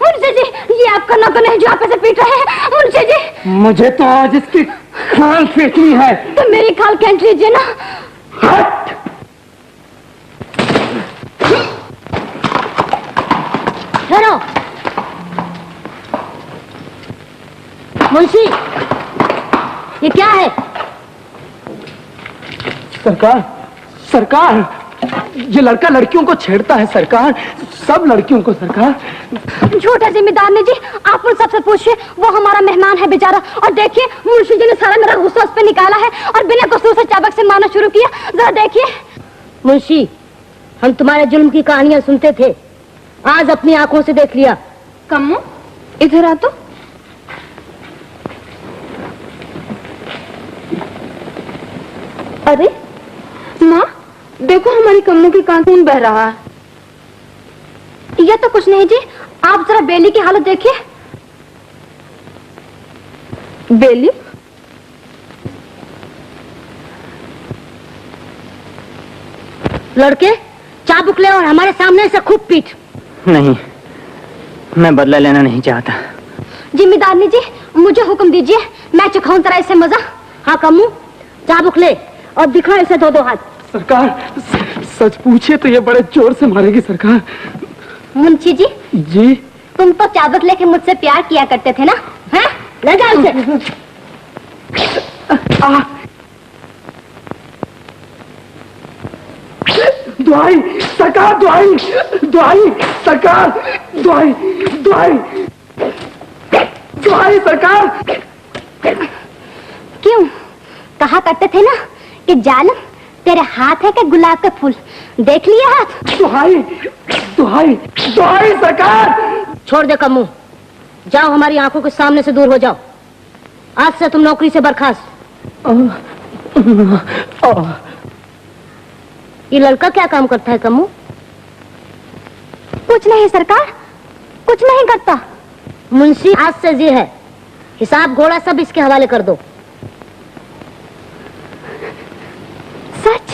B: मुंशी जी, ये आपका नौकर नहीं जो आप ऐसे पीट रहे हैं। मुंशी जी,
A: मुझे तो आज इसकी खाल फेंकनी है।
B: तो मेरी खाल खींच लीजिए ना।
A: हट!
B: ठहरो। मुंशी, ये क्या है?
A: सरकार, सरकार, ये लड़का लड़कियों को छेड़ता है सरकार, सब लड़कियों को सरकार।
F: झूठा जिम्मेदार ने जी, आप उन सबसे पूछिए, वो हमारा मेहमान है बेचारा। और देखिए मुंशी जी ने सारा मेरा गुस्सा उस पर निकाला है और बिना कसूर से चाबक से मारना शुरू किया। जरा देखिए।
I: मुंशी, हम तुम्हारे जुल्म की कहानियां सुनते थे, आज अपनी आंखों से देख लिया।
B: कम्मू इधर आ तो। अरे माँ, देखो हमारी कम्मू की कान खून बह रहा है।
F: यह तो कुछ नहीं जी, आप जरा बेली की हालत देखिए।
B: बेली?
I: लड़के, चाबुक ले और हमारे सामने से खूब पीट।
H: नहीं, मैं बदला लेना नहीं चाहता।
F: जिम्मेदारनी जी, मुझे हुक्म दीजिए, मैं चुकाऊं जरा इसे मजा।
I: हाँ कम्मू, चाबुक ले और दिखा इसे दो दो हाथ।
A: सरकार, सच पूछे तो ये बड़े जोर से मारेगी सरकार।
F: मुंशी जी,
A: जी,
F: तुम तो चाबुक लेके मुझसे प्यार किया करते थे ना? हैं?
I: ले जाओ इसे।
A: दुआई सरकार, दुआई, दुआई सरकार, दुआई, दुआई, दुआई सरकार।
F: क्यों? कहा करते थे ना कि जालिम तेरे हाथ है कि गुलाब का फूल। देख लिया हाथ?
A: दुआई, दुआई, दुआई सरकार।
I: छोड़ दे कम्मू, जाओ हमारी आंखों के सामने से दूर हो जाओ। आज से तुम नौकरी से बर्खास्त। ये लड़का क्या काम करता है कम्मू?
F: कुछ नहीं सरकार, कुछ नहीं करता।
I: मुंशी आज से ये है, हिसाब घोड़ा सब इसके हवाले कर दो।
F: सच?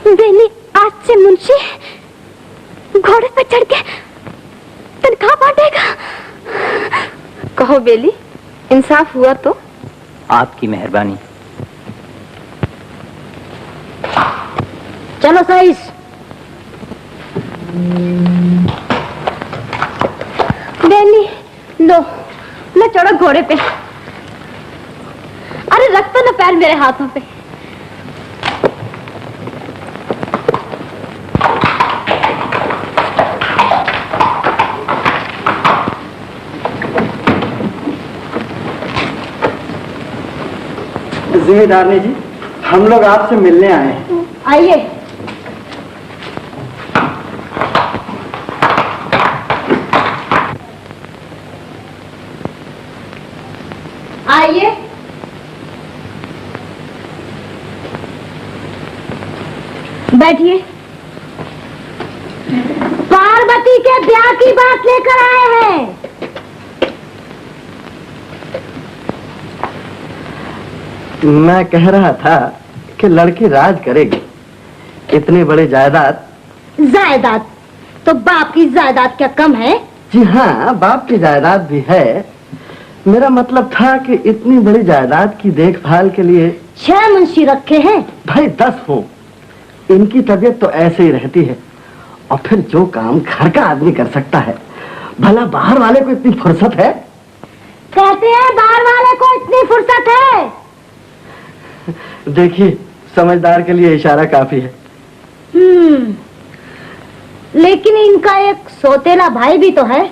F: बेली आज से मुंशी घोड़े पे चढ़ के तनख्वाह बांटेगा।
B: कहो बेली, इंसाफ हुआ तो?
H: आपकी मेहरबानी।
I: चलो साइस।
F: बेली लो, मैं चढ़ो घोड़े पे। अरे रख तो ना पैर मेरे हाथों पे।
A: जिम्मेदारनी जी, हम लोग आपसे मिलने आए हैं।
I: आइए। आइए। बैठिए। पार्वती के ब्याह की बात लेकर आए हैं।
A: मैं कह रहा था कि लड़की राज करेगी, इतनी बड़ी जायदाद।
I: जायदाद तो बाप की जायदाद क्या कम है?
A: जी हाँ, बाप की जायदाद भी है। मेरा मतलब था कि इतनी बड़ी जायदाद की देखभाल के लिए
I: 6 मुंशी रखे हैं।
A: भाई 10 हो, इनकी तबीयत तो ऐसे ही रहती है। और फिर जो काम घर का आदमी कर सकता है, भला बाहर वाले को इतनी फुर्सत है?
I: कहते हैं बाहर वाले को इतनी फुर्सत है।
A: देखिए, समझदार के लिए इशारा काफी है।
I: लेकिन इनका एक सौतेला भाई भी तो है।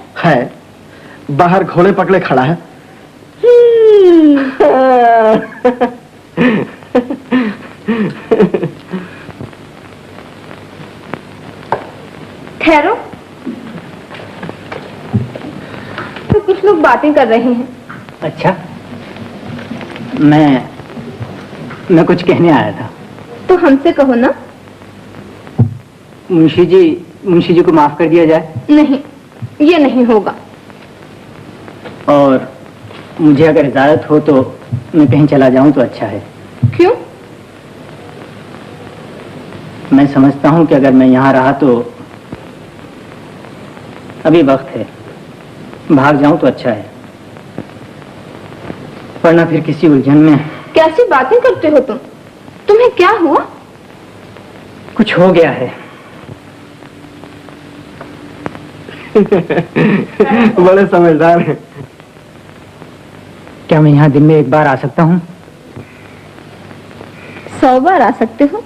A: बाहर घोड़े पकड़े खड़ा है।
B: ठहरो, तो कुछ लोग बातें कर रहे हैं।
H: अच्छा, मैं कुछ कहने आया था।
B: तो हमसे कहो ना।
H: मुंशी जी को माफ कर दिया जाए।
B: नहीं, ये नहीं होगा।
H: और मुझे अगर इजाजत हो तो मैं कहीं चला जाऊं तो अच्छा है।
B: क्यों?
H: मैं समझता हूं कि अगर मैं यहाँ रहा तो अभी वक्त है, भाग जाऊं तो अच्छा है, वरना फिर किसी उलझन में।
B: कैसी बातें करते हो तुम? तुम्हें क्या हुआ?
H: कुछ हो गया है।
A: बड़े समझदार हैं।
H: क्या मैं यहाँ दिन में एक बार आ सकता हूँ?
B: 100 बार आ सकते हो।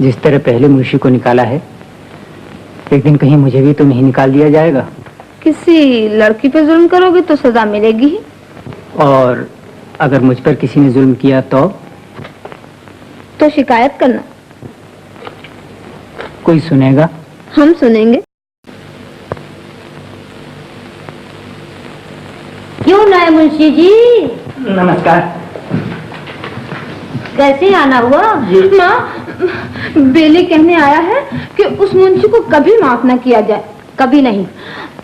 H: जिस तरह पहले मुंशी को निकाला है, एक दिन कहीं मुझे भी तो नहीं निकाल दिया जाएगा।
B: किसी लड़की पे जुल्म करोगे तो सजा मिलेगी ही।
H: और अगर मुझ पर किसी ने जुल्म किया
B: तो शिकायत करना।
H: कोई सुनेगा?
B: हम सुनेंगे।
I: क्यों नए मुंशी जी?
H: नमस्कार।
I: कैसे आना हुआ?
B: माँ, बेली कहने आया है कि उस मुंशी को कभी माफ न किया जाए।
I: कभी नहीं।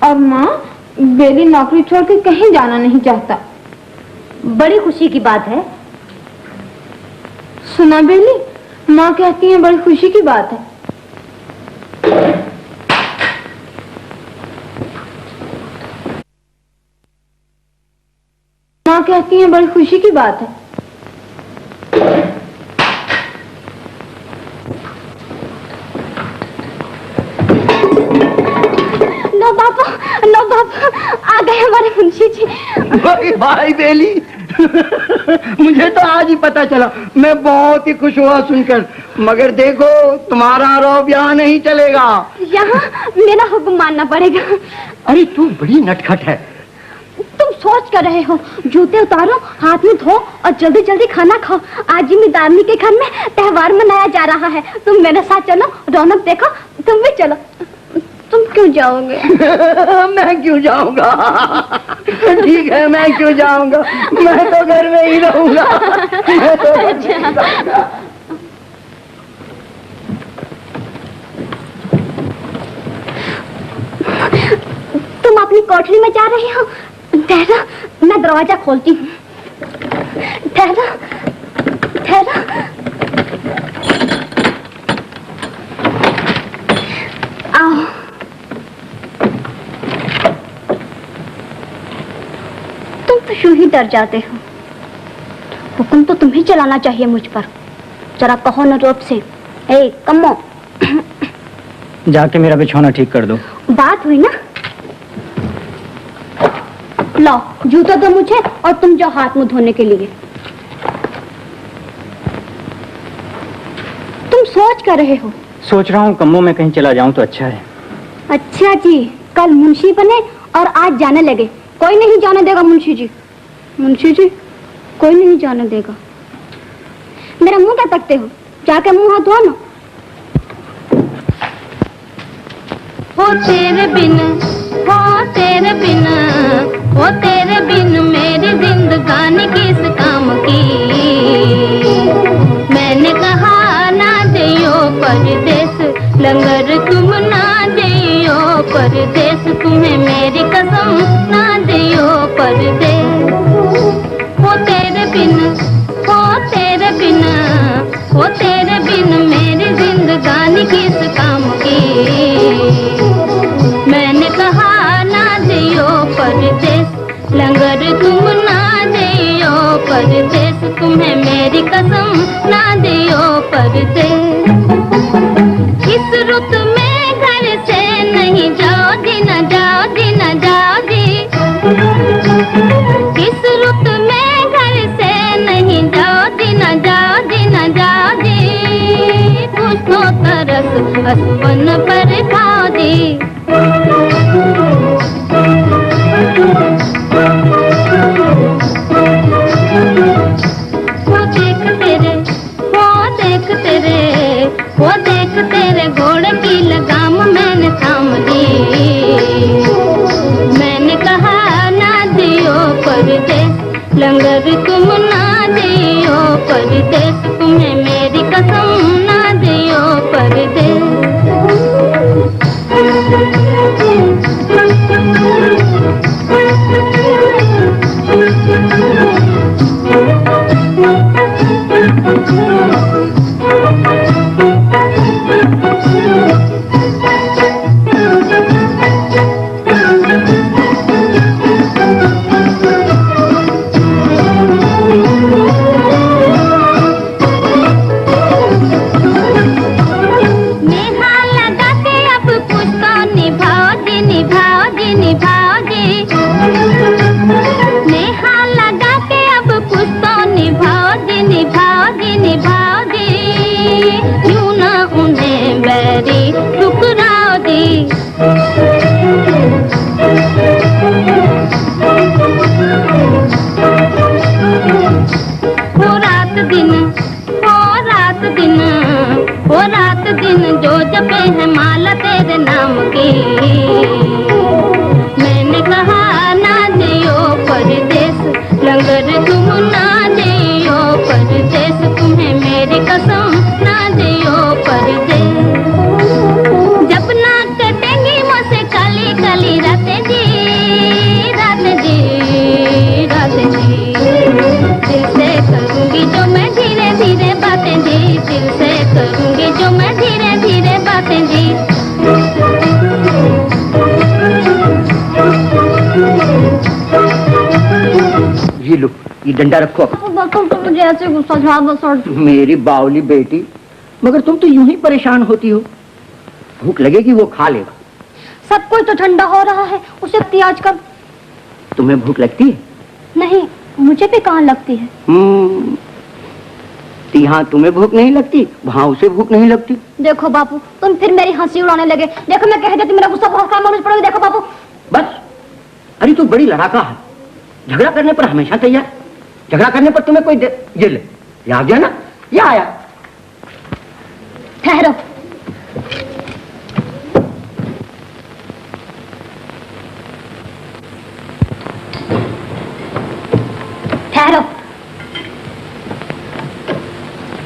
B: और माँ, बेली नौकरी छोड़ के कहीं जाना नहीं चाहता।
I: बड़ी खुशी की बात है।
B: सुना बेली, माँ कहती है बड़ी खुशी की बात है। माँ कहती है बड़ी खुशी की बात है। लो बाबा, लो बाबा, आ गए हमारे मुंशी जी।
A: भाई बेली, मुझे तो आज ही पता चला। मैं बहुत ही खुश हुआ सुनकर। मगर देखो, तुम्हारा रौब यहाँ नहीं चलेगा।
F: यहाँ मेरा हुक्म मानना पड़ेगा।
A: अरे तू बड़ी नटखट है।
F: तुम सोच कर रहे हो, जूते उतारो, हाथ में धो और जल्दी जल्दी खाना खाओ। आज जिम्मेदारनी के घर में त्योहार मनाया जा रहा है। तुम मेरे साथ चलो, रौनक देखो। तुम भी चलो। तुम क्यों जाओगे?
A: मैं क्यों जाऊंगा? ठीक है, मैं क्यों जाऊंगा? मैं तो घर में ही रहूंगा। मैं तो घर में ही रहूंगा।
F: तुम अपनी कोठरी में जा रही हो? ठहरो, मैं दरवाजा खोलती हूँ। ठहरो, ठहरो। आओ। तुम तो यूं ही डर जाते हो। हुक्म तो तुम्हें चलाना चाहिए मुझ पर। जरा कहो न रूप से, ए कम्मो।
H: जाके मेरा बिछौना ठीक कर दो।
F: बात हुई ना। लो, जूता दो मुझे और तुम जाओ हाथ मुंह धोने के लिए। तुम सोच कर रहे हो?
H: सोच रहा हूँ कम्मों में कहीं चला जाऊं तो अच्छा है।
F: अच्छा जी, कल मुंशी बने और आज जाने लगे। कोई नहीं जाने देगा मुंशी जी। मुंशी जी, कोई नहीं जाने देगा। मेरा मुंह क्या तकते हो? जाके मुंह हाथ धो ना।
B: हो तेरे बिन, हो तेरे बिन, हो तेरे बिन मेरी जिंदगानी किस काम की। मैंने कहा ना जइयो परदेस, लंगर तुम ना जइयो परदेस, तुम्हें मेरी कसम ना जइयो परदेस। हो तेरे बिन, हो तेरे बिन, हो तेरे बिन मेरी जिंदगानी किस काम की। मैंने कहा ना जइयो परदेस, लंगर तुम ना जइयो परदेस, तुम्हें मेरी कसम ना जइयो परदेस। इस रुत में घर से नहीं जाओ जी, न जाओ जी, न जाओ जी। इस रुत में घर से नहीं जाओ जी, न जाओ जी, न जाओ जी। कुछ तो तरस असपन पर खाओ जी। वो देख तेरे, वो देख तेरे, वो देख तेरे घोड़े की लगाम मैंने थाम ली। मैंने कहा ना दियो परदेस, लंगर तुम ना दियो परदेस, तुम्हें मेरी कसम ना दियो परदेस। दिन जो जपे है माला तेरे नाम की। मैंने कहा ना जियो परदेस, लंगर तुम ना जियो परदेस, तुम्हें मेरी कसम ना जियो परदेस। जब ना कटेंगी मुझसे काली काली रातें जी, रातें जी, रातें जी। दिल से करूंगी जो मैं धीरे धीरे बातें जी, दिल से करूंगी जो मैं धीरे धीरे बातें जी।
A: ये लो, ये डंडा रखो।
F: तुम तो मुझे ऐसे गुस्सा झाड़
A: मेरी बावली बेटी, मगर तुम तो यूं ही परेशान होती हो। भूख लगेगी वो खा लेगा।
F: सब कुछ तो ठंडा हो रहा है, उसे पी आजकल।
A: तुम्हें भूख लगती है?
F: नहीं, मुझे भी कहाँ लगती है।
A: तो यहाँ तुम्हें भूख नहीं लगती, वहाँ उसे भूख नहीं लगती।
F: देखो बापू, तुम फिर मेरी हंसी उड़ाने लगे। देखो मैं कह देती, मेरा गुस्सा बहुत काम मुझे पड़ेगा। देखो बापू
A: बस, अरे तू बड़ी लड़ाका है, झगड़ा करने पर हमेशा तैयार। झगड़ा करने पर तुम्हें कोई ये ले, ये आ गया ना, ये आया।
F: ठहरो। ठहरो,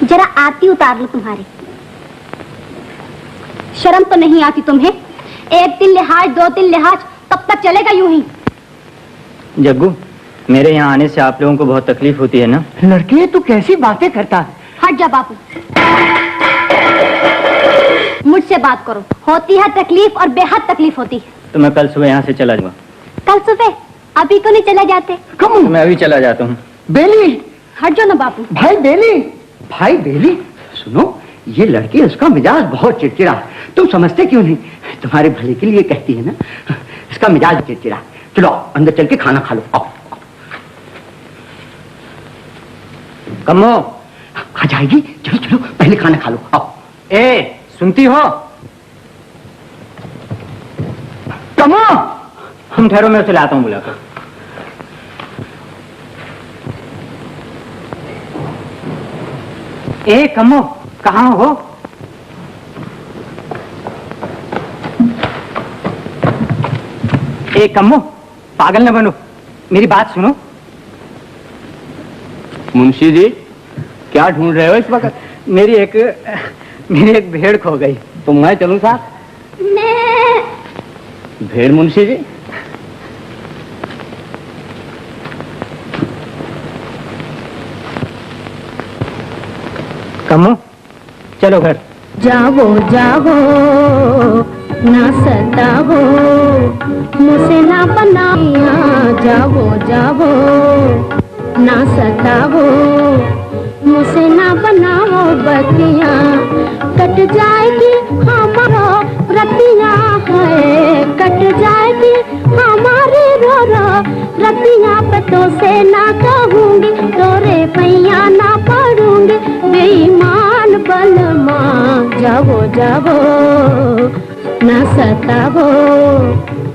F: जरा आती उतार लो तुम्हारी। शर्म तो नहीं आती तुम्हें? एक दिन लिहाज, दो दिन लिहाज, तब तक चलेगा यूं ही।
H: जग्गू, मेरे यहाँ आने से आप लोगों को बहुत तकलीफ होती है ना?
A: लड़के तू कैसी बातें करता है?
F: हट जा बापू, मुझसे बात करो। होती है तकलीफ और बेहद तकलीफ होती है।
H: तो मैं कल सुबह यहाँ से चला जाऊंगा।
F: कल सुबह? अभी क्यों नहीं चला जाते?
H: तो मैं अभी चला जाता हूँ।
A: बेली,
F: हट जाओ ना बापू।
A: भाई बेली, भाई बेली, सुनो, ये लड़की, उसका मिजाज बहुत चिड़चिड़ा है। तुम समझते क्यों नहीं? तुम्हारे भले के लिए कहती है ना, इसका मिजाज चिड़चिड़ा। चलो अंदर चल के खाना खा लो। आओ।
H: कम्मो,
A: आ जाएगी, चलो चलो पहले खाना खा लो। आओ।
H: ए, सुनती हो? कम्मो, हम ठहरो, मैं उसे लाता हूँ बुलाकर। ए कम्मो, कहाँ हो? ए कम्मो, पागल न बनो, मेरी बात सुनो।
C: मुंशी जी, क्या ढूंढ रहे हो इस वक्त?
H: मेरी एक भेड़ खो गई।
C: तो मैं चलूं साथ? भेड़ मुंशी जी?
H: कम्मो, चलो घर।
B: जाओ जाओ ना सताओ, मुझसे ना बनाया। जाओ जाओ ना सताओ, मुझसे ना बनाओ बतिया। कट जाएगी हमारा रतिया है, कट जाएगी हमारी रो रतिया पे। तो से ना कहूंगी, तोरे पैया ना पढ़ूंगी, बेईमान बलमा। जाओ जाओ ना सताओ,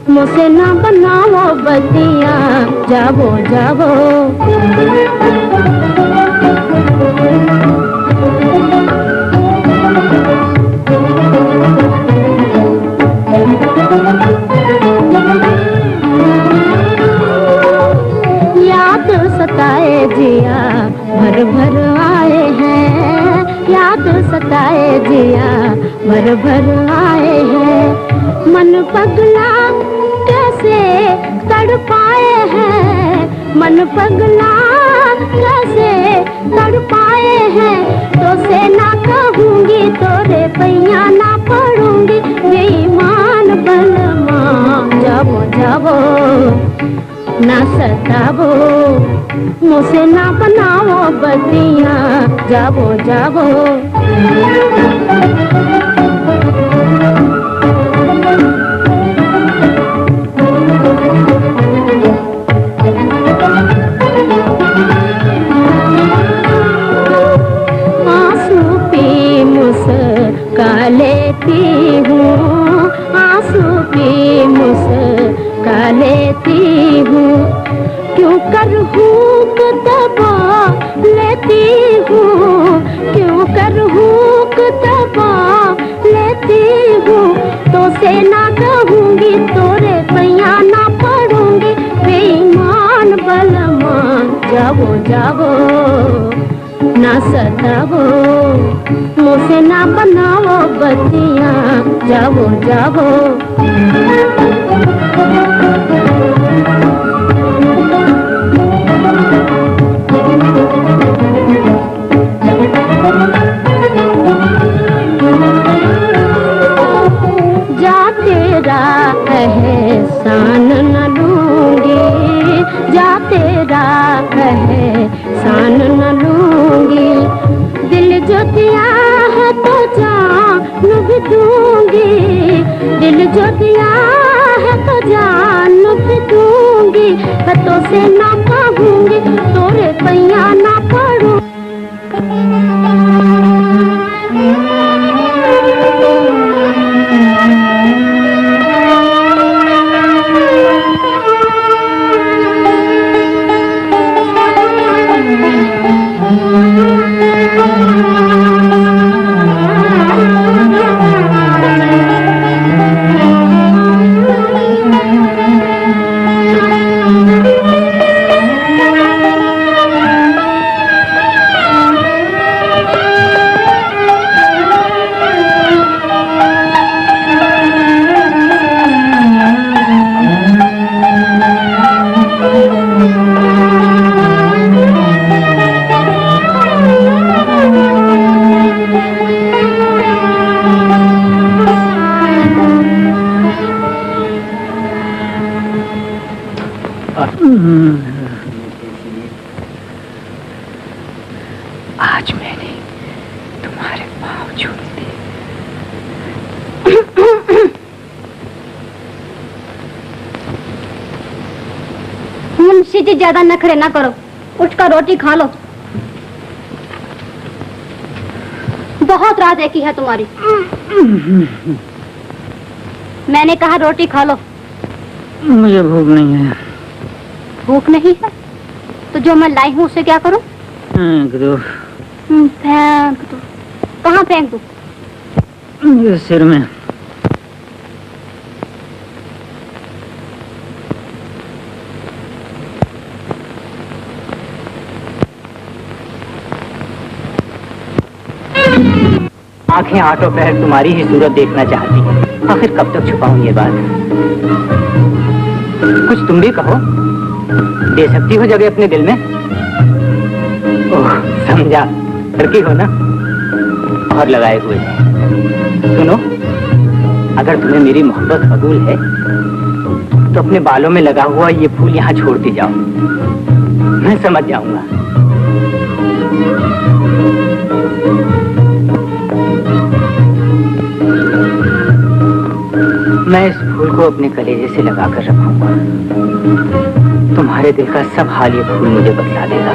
B: मुझसे ना बनाओ बतिया। जाओ जाओ। याद सताए जिया भर भर आए हैं, याद सताए जिया भर भर आए हैं। मन पगला कैसे तड़पाए हैं, मन पगला कैसे तड़पाए हैं। तो से ना कहूंगी, तोरे पैया ना पढ़ूंगी, बेईमान बलमा। जाओ जाओ ना सताओ, मुझसे ना बनाओ बतिया। जाओ जाओ। आंसू पी मुस्का लेती हूँ, आंसू पी मुस्का लेती हूँ। क्यों कर हुक दबा लेती हूँ, क्यों कर हुक दबा
F: मुझसे ना कहूंगी तोरे पैया ना पड़ूंगी बेईमान बलमान जाओ जाओ ना सताओ मुझसे ना बनाओ बतिया जाओ जाओ जा तेरा एहसान न लूंगी जा तेरा एहसान न लूंगी दिल जो दिया है तो जान भी दूंगी दिल जो दिया है तो जान भी दूंगी हाथों से ना कहूंगी तोरे पैया ना पड़ूं
H: आज मैंने तुम्हारे पाँव छूए थे।
F: मुंशी जी ज्यादा नखरे ना करो उठकर रोटी खा लो बहुत रात देखी है तुम्हारी मैंने कहा रोटी खा लो
H: मुझे भूख नहीं है।
F: भूख नहीं है तो जो मैं लाई हूँ उसे क्या करूँ
H: फेंक दो।
F: फेंक दो कहाँ फेंक दो
H: मेरे सिर में। आंखें आठों पहर तुम्हारी ही सूरत देखना चाहती हैं। आखिर कब तक छुपाऊं ये बात? कुछ तुम भी कहो, दे सकती हो जगह अपने दिल में। ओह समझा, लड़की हो ना, और लगाए हुए हैं। सुनो, अगर तुम्हें मेरी मोहब्बत कबूल है तो अपने बालों में लगा हुआ ये फूल यहाँ छोड़ती जाओ, मैं समझ जाऊंगा। मैं इस फूल को अपने कलेजे से लगाकर रखूंगा। तुम्हारे दिल का सब हाल ये फूल मुझे बतला देगा।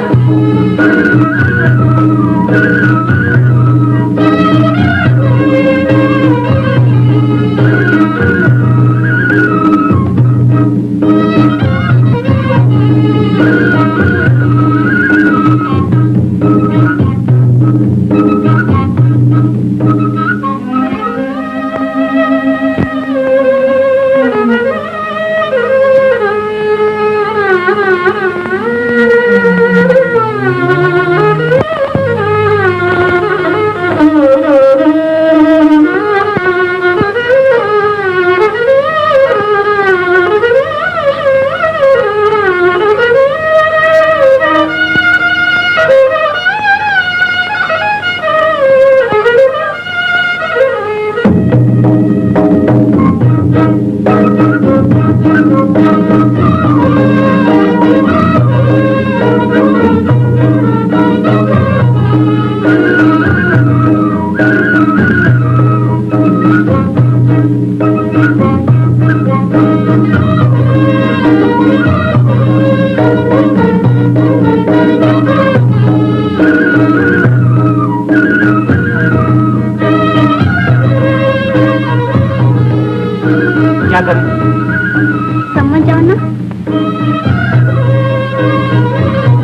F: समझ जाओ ना।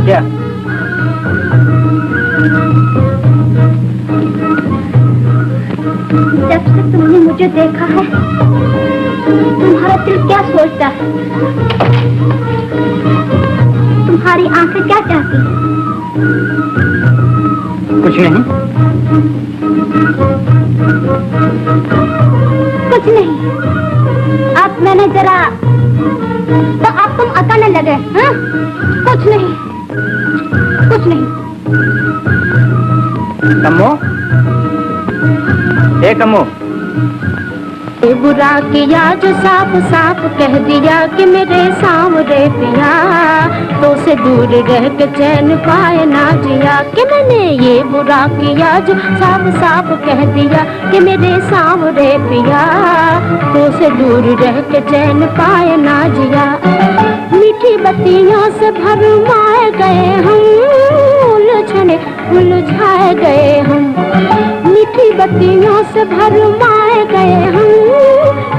H: क्या?
F: जब से तुमने मुझे देखा है, तुम्हारा दिल क्या सोचता है, तुम्हारी आंखें क्या चाहती हैं?
H: कुछ नहीं।
F: कुछ नहीं। अब मैंने जरा तो अब तुम अकड़ने लगे, हाँ? कुछ नहीं, कुछ नहीं।
H: कम्मो, ए कम्मो,
B: ये बुरा किया जो साफ साफ कह दिया कि मेरे सांवरे पिया, तो से दूर रह के चैन पाए ना जिया। कि मैंने ये बुरा किया जो साफ साफ कह दिया कि मेरे सांवरे पिया, तो से दूर रह के चैन पाए ना जिया। मीठी बत्तियों से भरमाए गए हम, उलझने उलझाए गए हम। मीठी बत्तियों से भरमाए गए हम,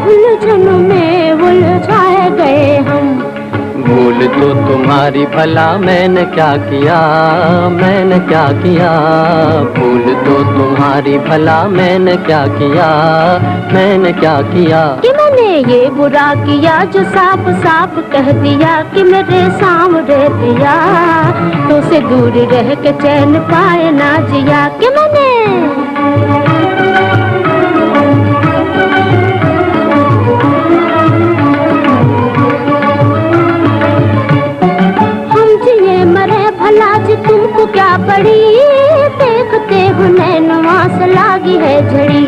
B: उलझनों में उलझाए गए हम।
G: भूल तो तुम्हारी भला मैंने क्या किया, मैंने क्या किया। भूल तो तुम्हारी भला मैंने क्या किया, मैंने क्या किया।
B: कि मैंने ये बुरा किया जो साफ साफ कह दिया कि मेरे सांवरे पिया, तो से दूर रह के चैन पाए ना जिया। कि मैंने तुमको क्या पड़ी, देखते हो नैनवा से लागी है झड़ी।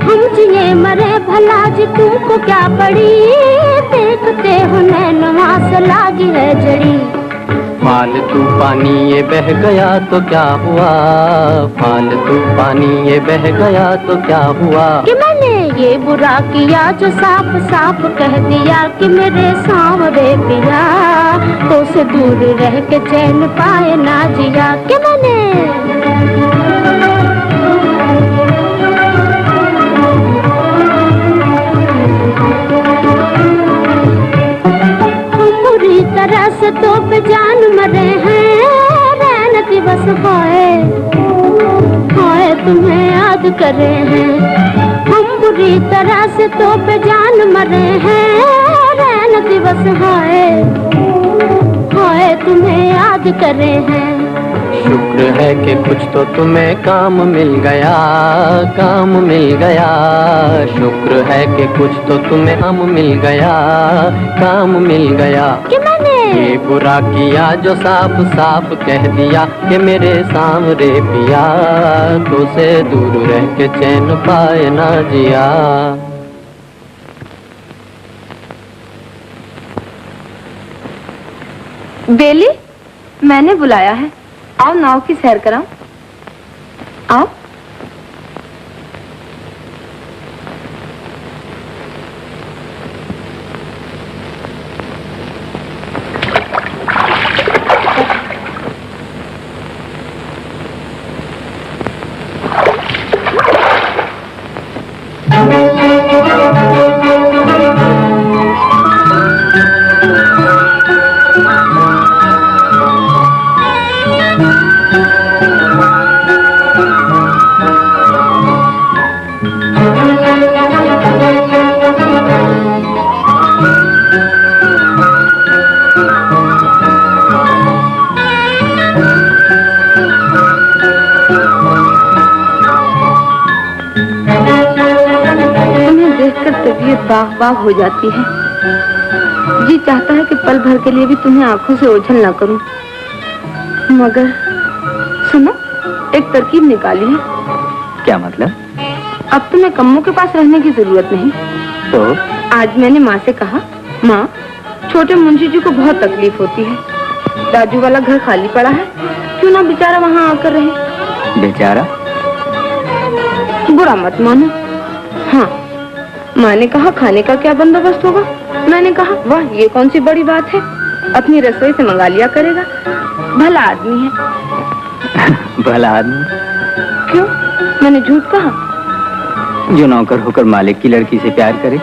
B: हम जिए मरे भला जी तुमको क्या पड़ी, देखते हो नैनवा से लागी है झड़ी।
G: फालतू पानी ये बह गया तो क्या हुआ, फालतू पानी ये बह गया तो क्या हुआ।
B: कि मैंने ये बुरा किया जो साफ साफ कह दिया कि मेरे सांवरे पिया, तो से दूर रह के चैन पाए ना जिया। कि मैंने बुरी तरह से तो बेजान मरे हैं, रैन दिवस होए होए तुम्हें याद करे हैं। हम बुरी तरह से तो बेजान मरे हैं, रैन दिवस होए होए तुम्हें याद करे हैं।
G: शुक्र है कि कुछ तो तुम्हें काम मिल गया, काम मिल गया। शुक्र है कि कुछ तो तुम्हें काम मिल गया, काम मिल गया।
B: कि मैंने
G: ये बुरा किया जो साफ साफ कह दिया कि मेरे सांवरे पिया, तो से दूर रह के चैन पाए ना जिया।
B: बेली, मैंने बुलाया है, आओ नाव की सैर कराऊं। आओ। बाग बाग हो जाती है। जी चाहता है कि पल भर के लिए भी तुम्हें आंखों से ओझल ना करूं, मगर सुनो, एक तरकीब निकाली है।
H: क्या मतलब?
B: अब तुम्हें कम्मों के पास रहने की जरूरत नहीं।
H: तो
B: आज मैंने माँ से कहा, माँ छोटे मुंशी जी को बहुत तकलीफ होती है, राजू वाला घर खाली पड़ा है, क्यों ना बेचारा वहाँ आकर रहे।
H: बेचारा?
B: बुरा मत मानो। हाँ, माँ ने कहा खाने का क्या बंदोबस्त होगा। मैंने कहा वाह ये कौन सी बड़ी बात है, अपनी रसोई से मंगा लिया करेगा, भला आदमी है।
H: भला आदमी?
B: क्यों, मैंने झूठ कहा?
H: जो नौकर होकर मालिक की लड़की से प्यार करे।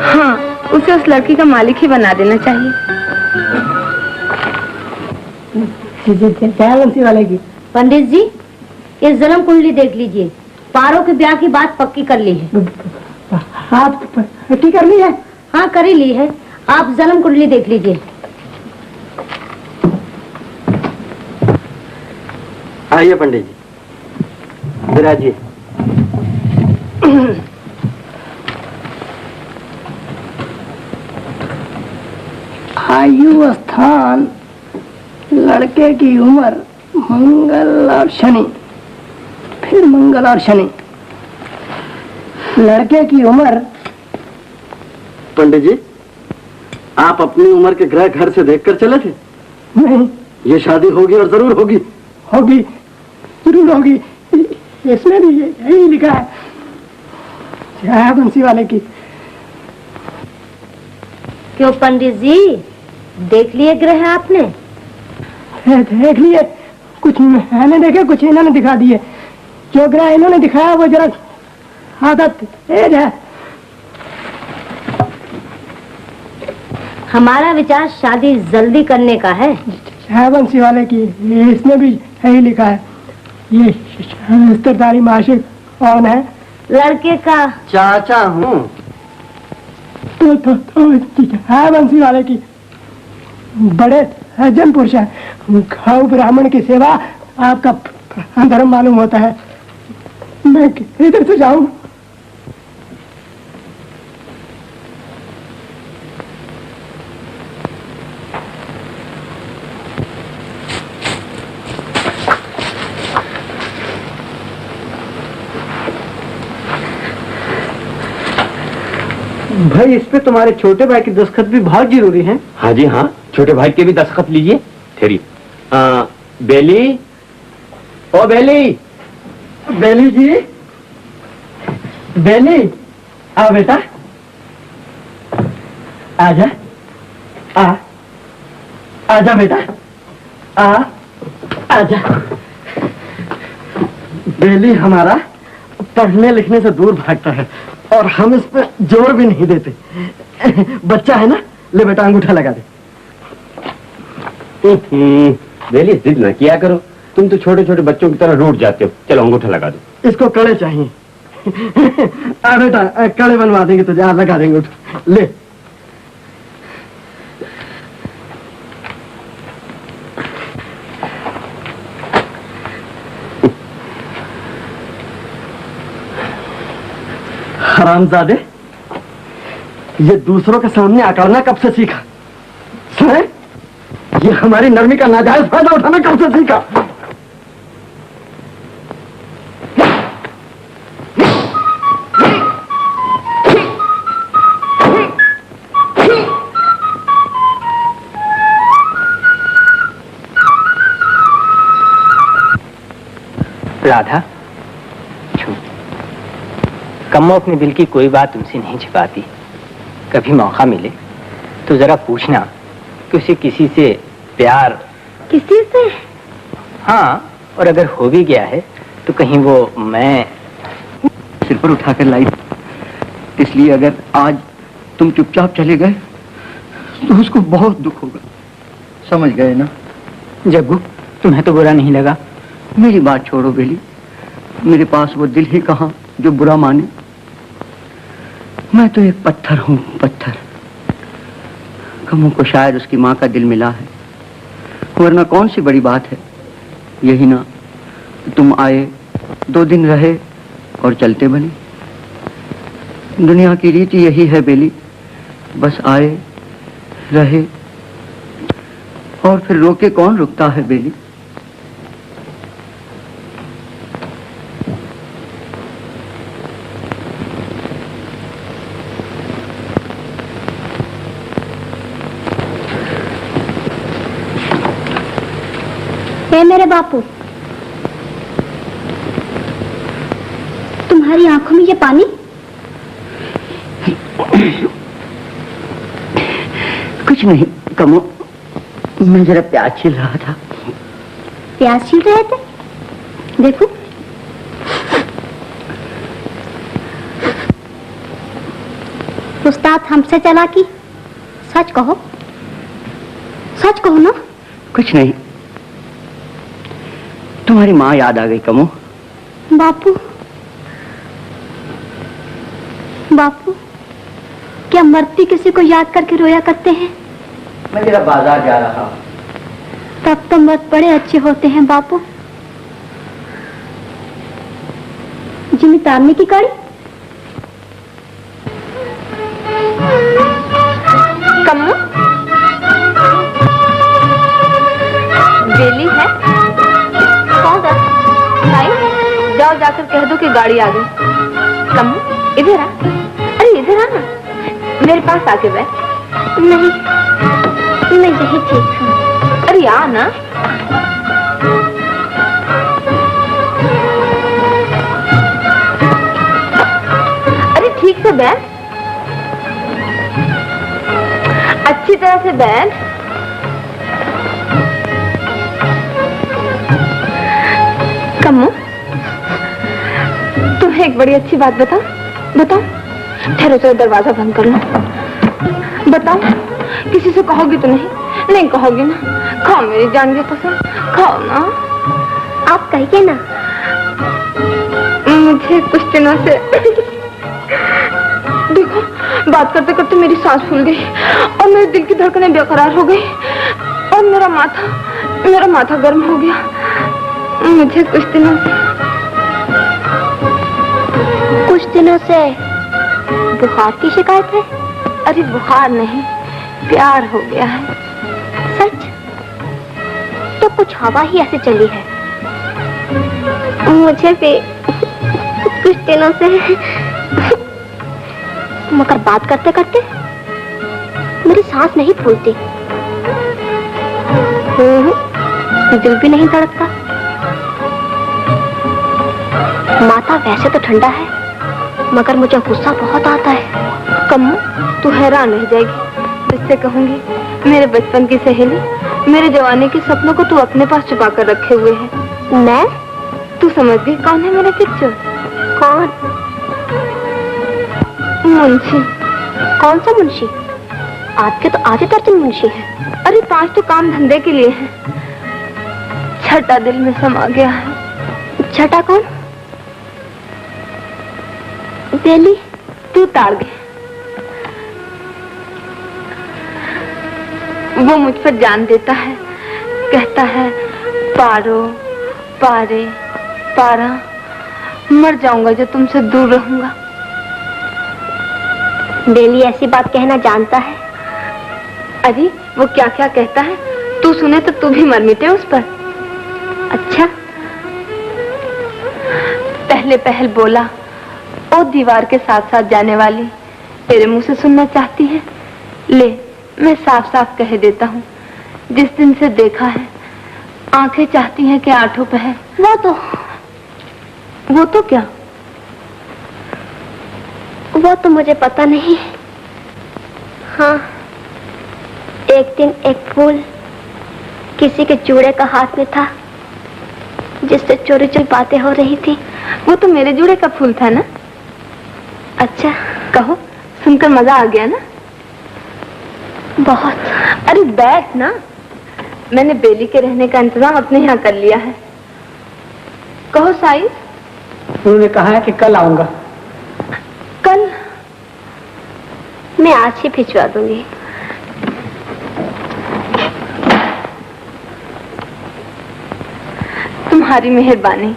B: हाँ, उसे उस लड़की का मालिक ही बना देना चाहिए।
I: पंडित जी, ये जन्म कुंडली देख लीजिए। पारो के ब्याह की बात पक्की कर ली है।
A: आप पट्टी कर ली है?
I: हाँ कर ही ली है। आप जन्म कुंडली देख लीजिए।
H: आइए पंडित जी, विराजिए।
A: आयु स्थान, लड़के की उम्र, मंगल और शनि, फिर मंगल और शनि। लड़के की उम्र।
H: पंडित जी, आप अपनी उम्र के ग्रह घर से देखकर चले थे?
A: नहीं।
H: ये शादी होगी और जरूर होगी।
A: होगी, जरूर होगी। इसमें भी यही लिखा है, जय बंसी वाले की।
I: क्यों पंडित जी, देख लिए ग्रह आपने?
A: देख लिए, कुछ मैंने देखे, कुछ इन्होंने दिखा दिए। जो ग्रह इन्होंने दिखाया वो जरा आदत तेज है।
I: हमारा विचार शादी जल्दी करने का है।
A: जय बंसी वाले की, इसमें भी यही लिखा है। ये रिश्तेदारी मासिक कौन है?
I: लड़के का
H: चाचा हूँ।
A: तो जय बंसी वाले की, बड़े सज्जन पुरुष है। गौ ब्राह्मण की सेवा आपका धर्म मालूम होता है। मैं इधर से जाऊं?
H: भाई, इस पे तुम्हारे छोटे भाई की दस्तखत भी बहुत जरूरी है।
E: हाँ जी हाँ, छोटे भाई के भी दस्तखत लीजिए। ठहरी। बेली, ओ बेली,
H: बेली जी, बेली, आ बेटा, आजा, आजा बेटा, आजा। बेली हमारा पढ़ने लिखने से दूर भागता है और हम इस पे जोर भी नहीं देते। बच्चा है ना, ले बेटा अंगूठा लगा दे।
E: बेली जिद ना किया करो, तुम तो छोटे छोटे बच्चों की तरह रूठ जाते हो। चलो अंगूठा लगा दो।
H: इसको कड़े चाहिए। आ बेटा, कड़े बनवा देंगे तुझे, लगा देंगे। उठ, ले। हरामजादे, ये दूसरों के सामने अकड़ना कब से सीखा? सुने, ये हमारी नरमी का नाजायज फायदा उठाना कब से सीखा?
J: राधा, कम्मो अपने दिल की कोई बात तुमसे नहीं छिपाती। कभी मौका मिले तो जरा पूछना कि उसे किसी से प्यार।
F: किसी से?
J: हाँ, और अगर हो भी गया है तो कहीं वो मैं
H: सिर पर उठाकर लाई, इसलिए अगर आज तुम चुपचाप चले गए तो उसको बहुत दुख होगा। समझ गए ना?
J: जग्गू, तुम्हें तो बुरा नहीं लगा?
H: मेरी बात छोड़ो बेली, मेरे पास वो दिल ही कहाँ जो बुरा माने। मैं तो एक पत्थर हूँ, पत्थर। कमों को शायद उसकी माँ का दिल मिला है, वरना कौन सी बड़ी बात है। यही ना, तुम आए, 2 दिन रहे और चलते बने। दुनिया की रीति यही है बेली, बस आए, रहे और फिर रोके कौन रुकता है बेली।
F: हे मेरे बापू, तुम्हारी आंखों में ये पानी?
H: कुछ नहीं कमो, मैं जरा प्याज छील रहा था।
F: प्याज छील रहे थे? देखो। उस्ताद हमसे चालाकी, सच कहो, सच कहो ना।
H: कुछ नहीं, तुम्हारी माँ याद आ गई कमो।
F: बापू, बापू, क्या मरती किसी को याद करके रोया करते हैं?
H: मैं जरा बाजार जा रहा हूँ।
F: तब तो मर्द बड़े अच्छे होते हैं बापू। जिमी तारने की गाड़ी।
B: कम्मू, बेली है? कौन सा? नहीं, जाओ जाकर कह दो कि गाड़ी आ गई। कम्मू, इधर आ। अरे इधर आ ना, मेरे पास आके बैठ।
F: नहीं, मैं यही ठीक हूँ।
B: अरे आ ना। अरे ठीक से बैठ, अच्छी तरह से बैठ। कम्मू, तुम्हें एक बड़ी अच्छी बात बताओ। बताओ। ठहरो, जरा दरवाजा बंद कर लो। बताओ, किसी से कहोगी तो नहीं? नहीं कहोगी ना? खाओ मेरी जान की कसम, खाओ ना।
F: आप कहिए ना।
B: मुझे कुछ दिनों से देखो, बात करते करते मेरी सांस फूल गई और मेरे दिल की धड़कनें बेकरार हो गई और मेरा माथा गर्म हो गया। मुझे कुछ दिनों से
F: बुखार की शिकायत है?
B: अरे बुखार नहीं, प्यार हो गया है।
F: सच? तो कुछ हवा ही ऐसे चली है। मुझे भी कुछ दिनों से, मगर बात करते करते मेरी सांस नहीं फूलती, दिल भी नहीं धड़कता। माथा वैसे तो ठंडा है, मगर मुझे गुस्सा बहुत आता है।
B: कम्मू, तू हैरान रह जाएगी। तुझसे कहूंगी, मेरे बचपन की सहेली, मेरे जवानी के सपनों को तू अपने पास छुपा कर रखे हुए है।
F: मैं?
B: तू समझ गई कौन है मेरा पिक्चर?
F: कौन?
B: मुंशी।
F: कौन सा मुंशी? आपके तो आधे दर्जन मुंशी हैं।
B: अरे 5 तो काम धंधे के लिए है, छठा दिल में समा गया है।
F: छठा कौन? बेली।
B: तू ताड़ गई। वो मुझ पर जान देता है, कहता है पारो पारे पारा, मर जाऊंगा जो तुमसे दूर रहूंगा।
F: बेली ऐसी बात कहना जानता है?
B: अरे वो क्या क्या कहता है, तू सुने तो तू भी मर मिटे उस पर।
F: अच्छा।
B: पहले पहल बोला, ओ दीवार के साथ साथ जाने वाली, तेरे मुंह से सुनना चाहती है? ले, मैं साफ साफ कह देता हूँ, जिस दिन से देखा है आंखें चाहती हैं कि आठों पहर। वो तो क्या?
F: वो तो मुझे पता नहीं। हाँ, एक दिन एक फूल किसी के जूड़े का हाथ में था, जिससे चोरी चोरी बातें हो रही थी।
B: वो तो मेरे जूड़े का फूल था ना?
F: अच्छा,
B: कहो, सुनकर मजा आ गया ना?
F: बहुत।
B: अरे बैठ ना, मैंने बेली के रहने का इंतजाम अपने यहाँ कर लिया है। कहो साई।
H: उन्होंने कहा है कि कल आऊंगा।
B: कल?
F: मैं आज ही भिजवा दूंगी।
B: तुम्हारी मेहरबानी।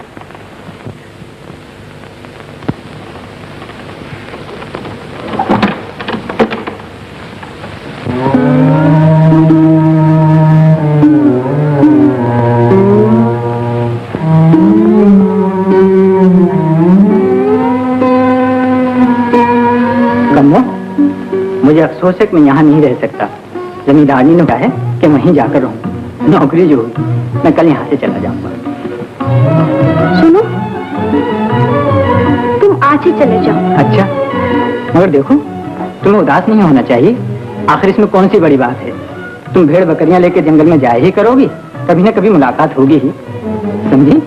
H: मुझे अफसोस है कि मैं यहाँ नहीं रह सकता। जमींदारनी ने कहा है कि वहीं जाकर रहूं। नौकरी जो होगी मैं कल यहाँ से चला जाऊंगा।
F: सुनो, तुम आज ही चले जाओ।
H: अच्छा, मगर देखो, तुम्हें उदास नहीं होना चाहिए। आखिर इसमें कौन सी बड़ी बात है? तुम भेड़ बकरियां लेके जंगल में जाए ही करोगी, कभी न कभी मुलाकात होगी ही, समझी?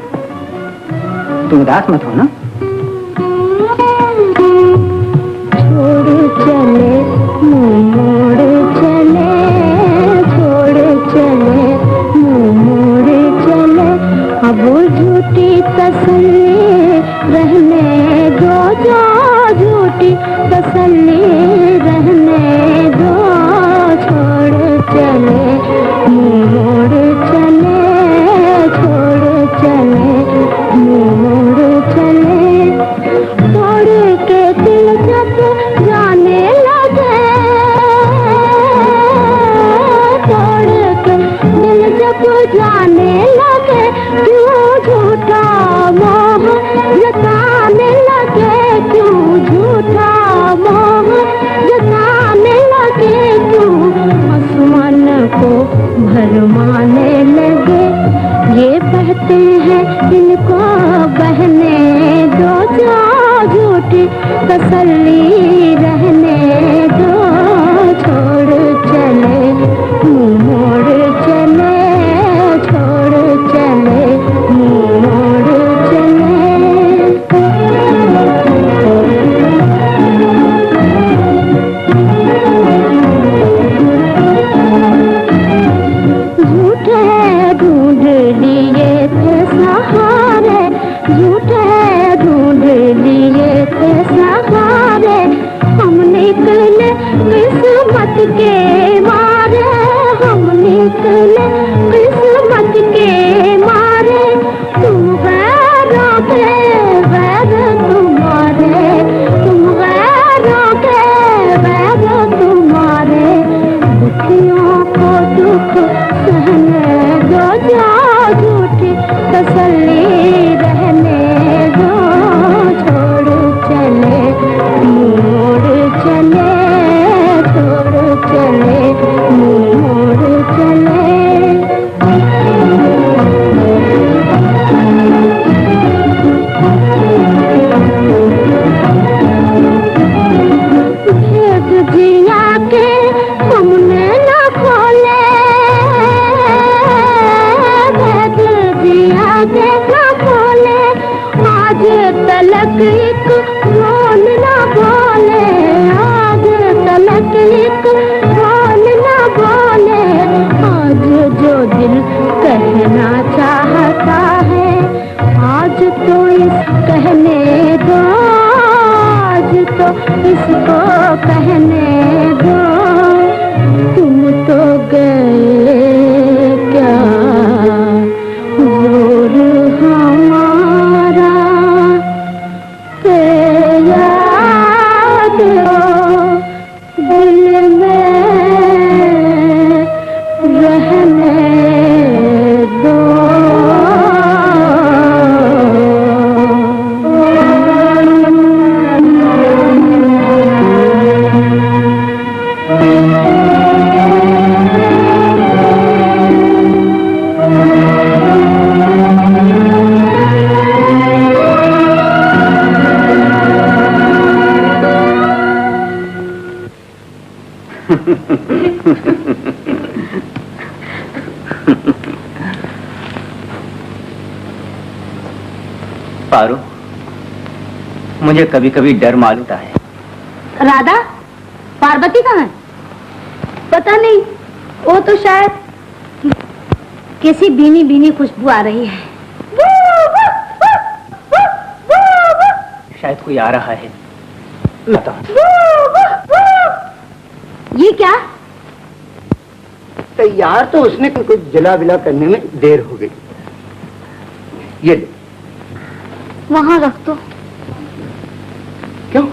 H: तुम उदास मत हो ना।
F: अब झूठी तस्वीर रहने दो, जो झूठी
B: तसल्ली रहने दो, छोड़ चले मोड़ चले, छोड़ चले मोड़ चले, तोड़ के दिल जब जाने लगे, तोड़ के दिल जब जाने लगे, क्यों झूठा मोह जताने लगे, क्यों झूठा मोह जताने लगे, क्यों आसमान को भरमाने लगे। ये बहते हैं इनको बहने दो, जो झूठी तसल्ली रहने दो, छोड़ चले मोड़ चले, छोड़ चले मोड़ चले। झूठे ढूंढ लिए थे सहारे, झूठे ढूंढ लिए थे सहारे, हम निकले किस्मत के मारे, हम निकले किस्मत के मारे, तुम गैरों के गैर तुम्हारे, तुम गैरों के गैर तुम्हारे, दुखियों को दुख सहने दो, जो झूठी तसल्ली रहने दो, छोड़ चले मोड़ चले, छोड़ चले मोड़ चले। भेद जिया के हमने न खोले, भेद जिया के न खोले, आज तलक एक बोल न बोले, आज तलक एक बोल न बोले, आज जो दिल कहना चाहता है, आज तो इस कहने दो, आज तो इसको कहने दो, तुम तो गए क्या जोर हमारा, याद हो दिल में रहने दो।
J: पारो, मुझे कभी कभी डर मालूम है।
F: राधा, पार्वती कहाँ है? पता नहीं, वो तो शायद किसी भीनी भीनी खुशबू आ रही है।
J: शायद कोई आ रहा है। लता,
F: ये क्या?
A: तैयार तो उसने कुछ जला विला करने में देर हो गई। ये ले।
F: वहां रख दो।
A: क्यों?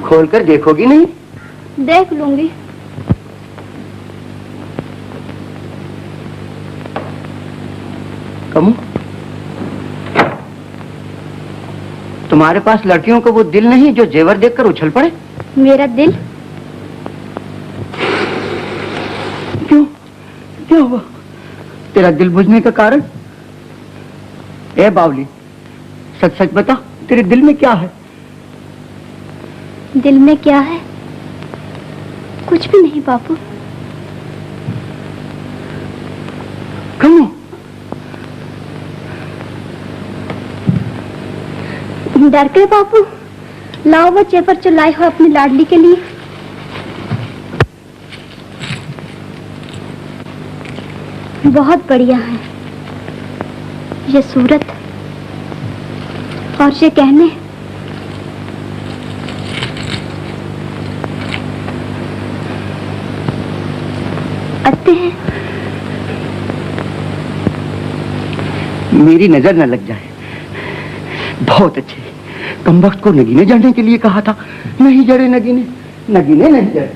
A: खोलकर देखोगी नहीं?
F: देख लूंगी।
A: कमू, तुम्हारे पास लड़कियों को वो दिल नहीं जो जेवर देखकर उछल पड़े?
F: मेरा दिल?
A: क्यों? क्या हुआ? तेरा दिल बुझने का कारण? ए बावली, सच सच बता, तेरे दिल में क्या है?
F: दिल में क्या है? कुछ भी नहीं बापू।
A: कमू,
F: डर गए बापू? लाओ वो चेपर जो लाई हो अपनी लाडली के लिए। बहुत बढ़िया है ये सूरत और ये कहने। अच्छे हैं।
A: मेरी नजर न लग जाए। बहुत अच्छे। कमबख्त को नगीने जड़ने के लिए कहा था, नहीं जड़े नगीने, नगीने नहीं जड़े।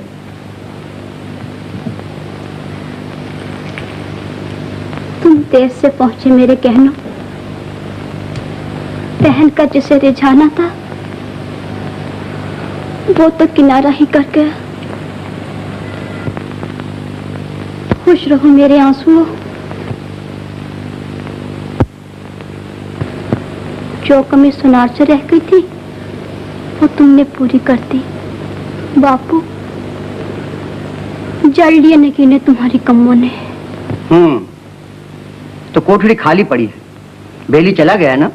F: तुम देर से पहुंचे मेरे कहनों। बहन का जिसे रिझाना था वो तो किनारा ही कर गया। खुश रहो मेरे आंसुओं। जो कमी सुनार से रह गई थी वो तुमने पूरी कर दी। बापू, जड़ लिए नगीने तुम्हारी कम्मों ने।
A: तो कोठड़ी खाली पड़ी है, बेली चला गया ना?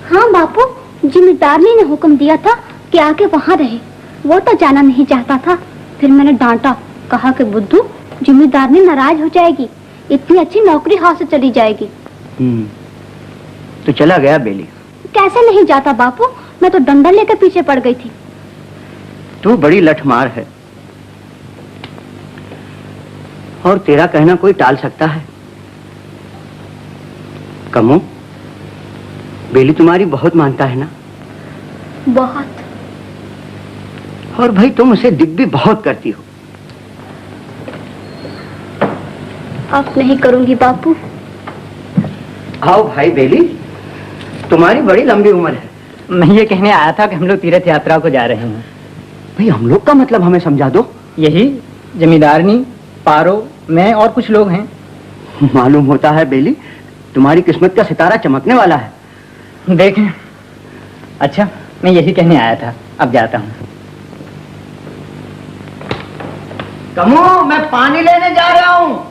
F: हाँ बापू, जिम्मेदारनी ने हुक्म दिया था कि आके वहाँ रहे। वो तो जाना नहीं चाहता था। फिर मैंने डांटा, कहा कि बुद्धू, जिम्मेदारनी नाराज हो जाएगी, इतनी अच्छी नौकरी हाथ से चली जाएगी।
A: तो चला गया बेली।
F: कैसे नहीं जाता बापू, मैं तो डंडा लेकर पीछे पड़ गई थी।
A: तू बड़ी लठमार है, और तेरा कहना कोई टाल सकता है? कमो, बेली तुम्हारी बहुत मानता है ना?
F: बहुत।
A: और भाई तुम उसे दिग भी बहुत करती हो।
F: अब नहीं करूंगी बापू।
A: आओ भाई बेली, तुम्हारी बड़ी लंबी उम्र है।
J: मैं ये कहने आया था कि हम लोग तीर्थ यात्रा को जा रहे हैं।
A: भाई हम लोग का मतलब हमें समझा दो।
J: यही जमींदारनी, पारो, मैं और कुछ लोग हैं।
A: मालूम होता है बेली, तुम्हारी किस्मत का सितारा चमकने वाला है।
J: देखें। अच्छा, मैं यही कहने आया था, अब जाता हूँ।
A: कमो, मैं पानी लेने जा रहा हूँ।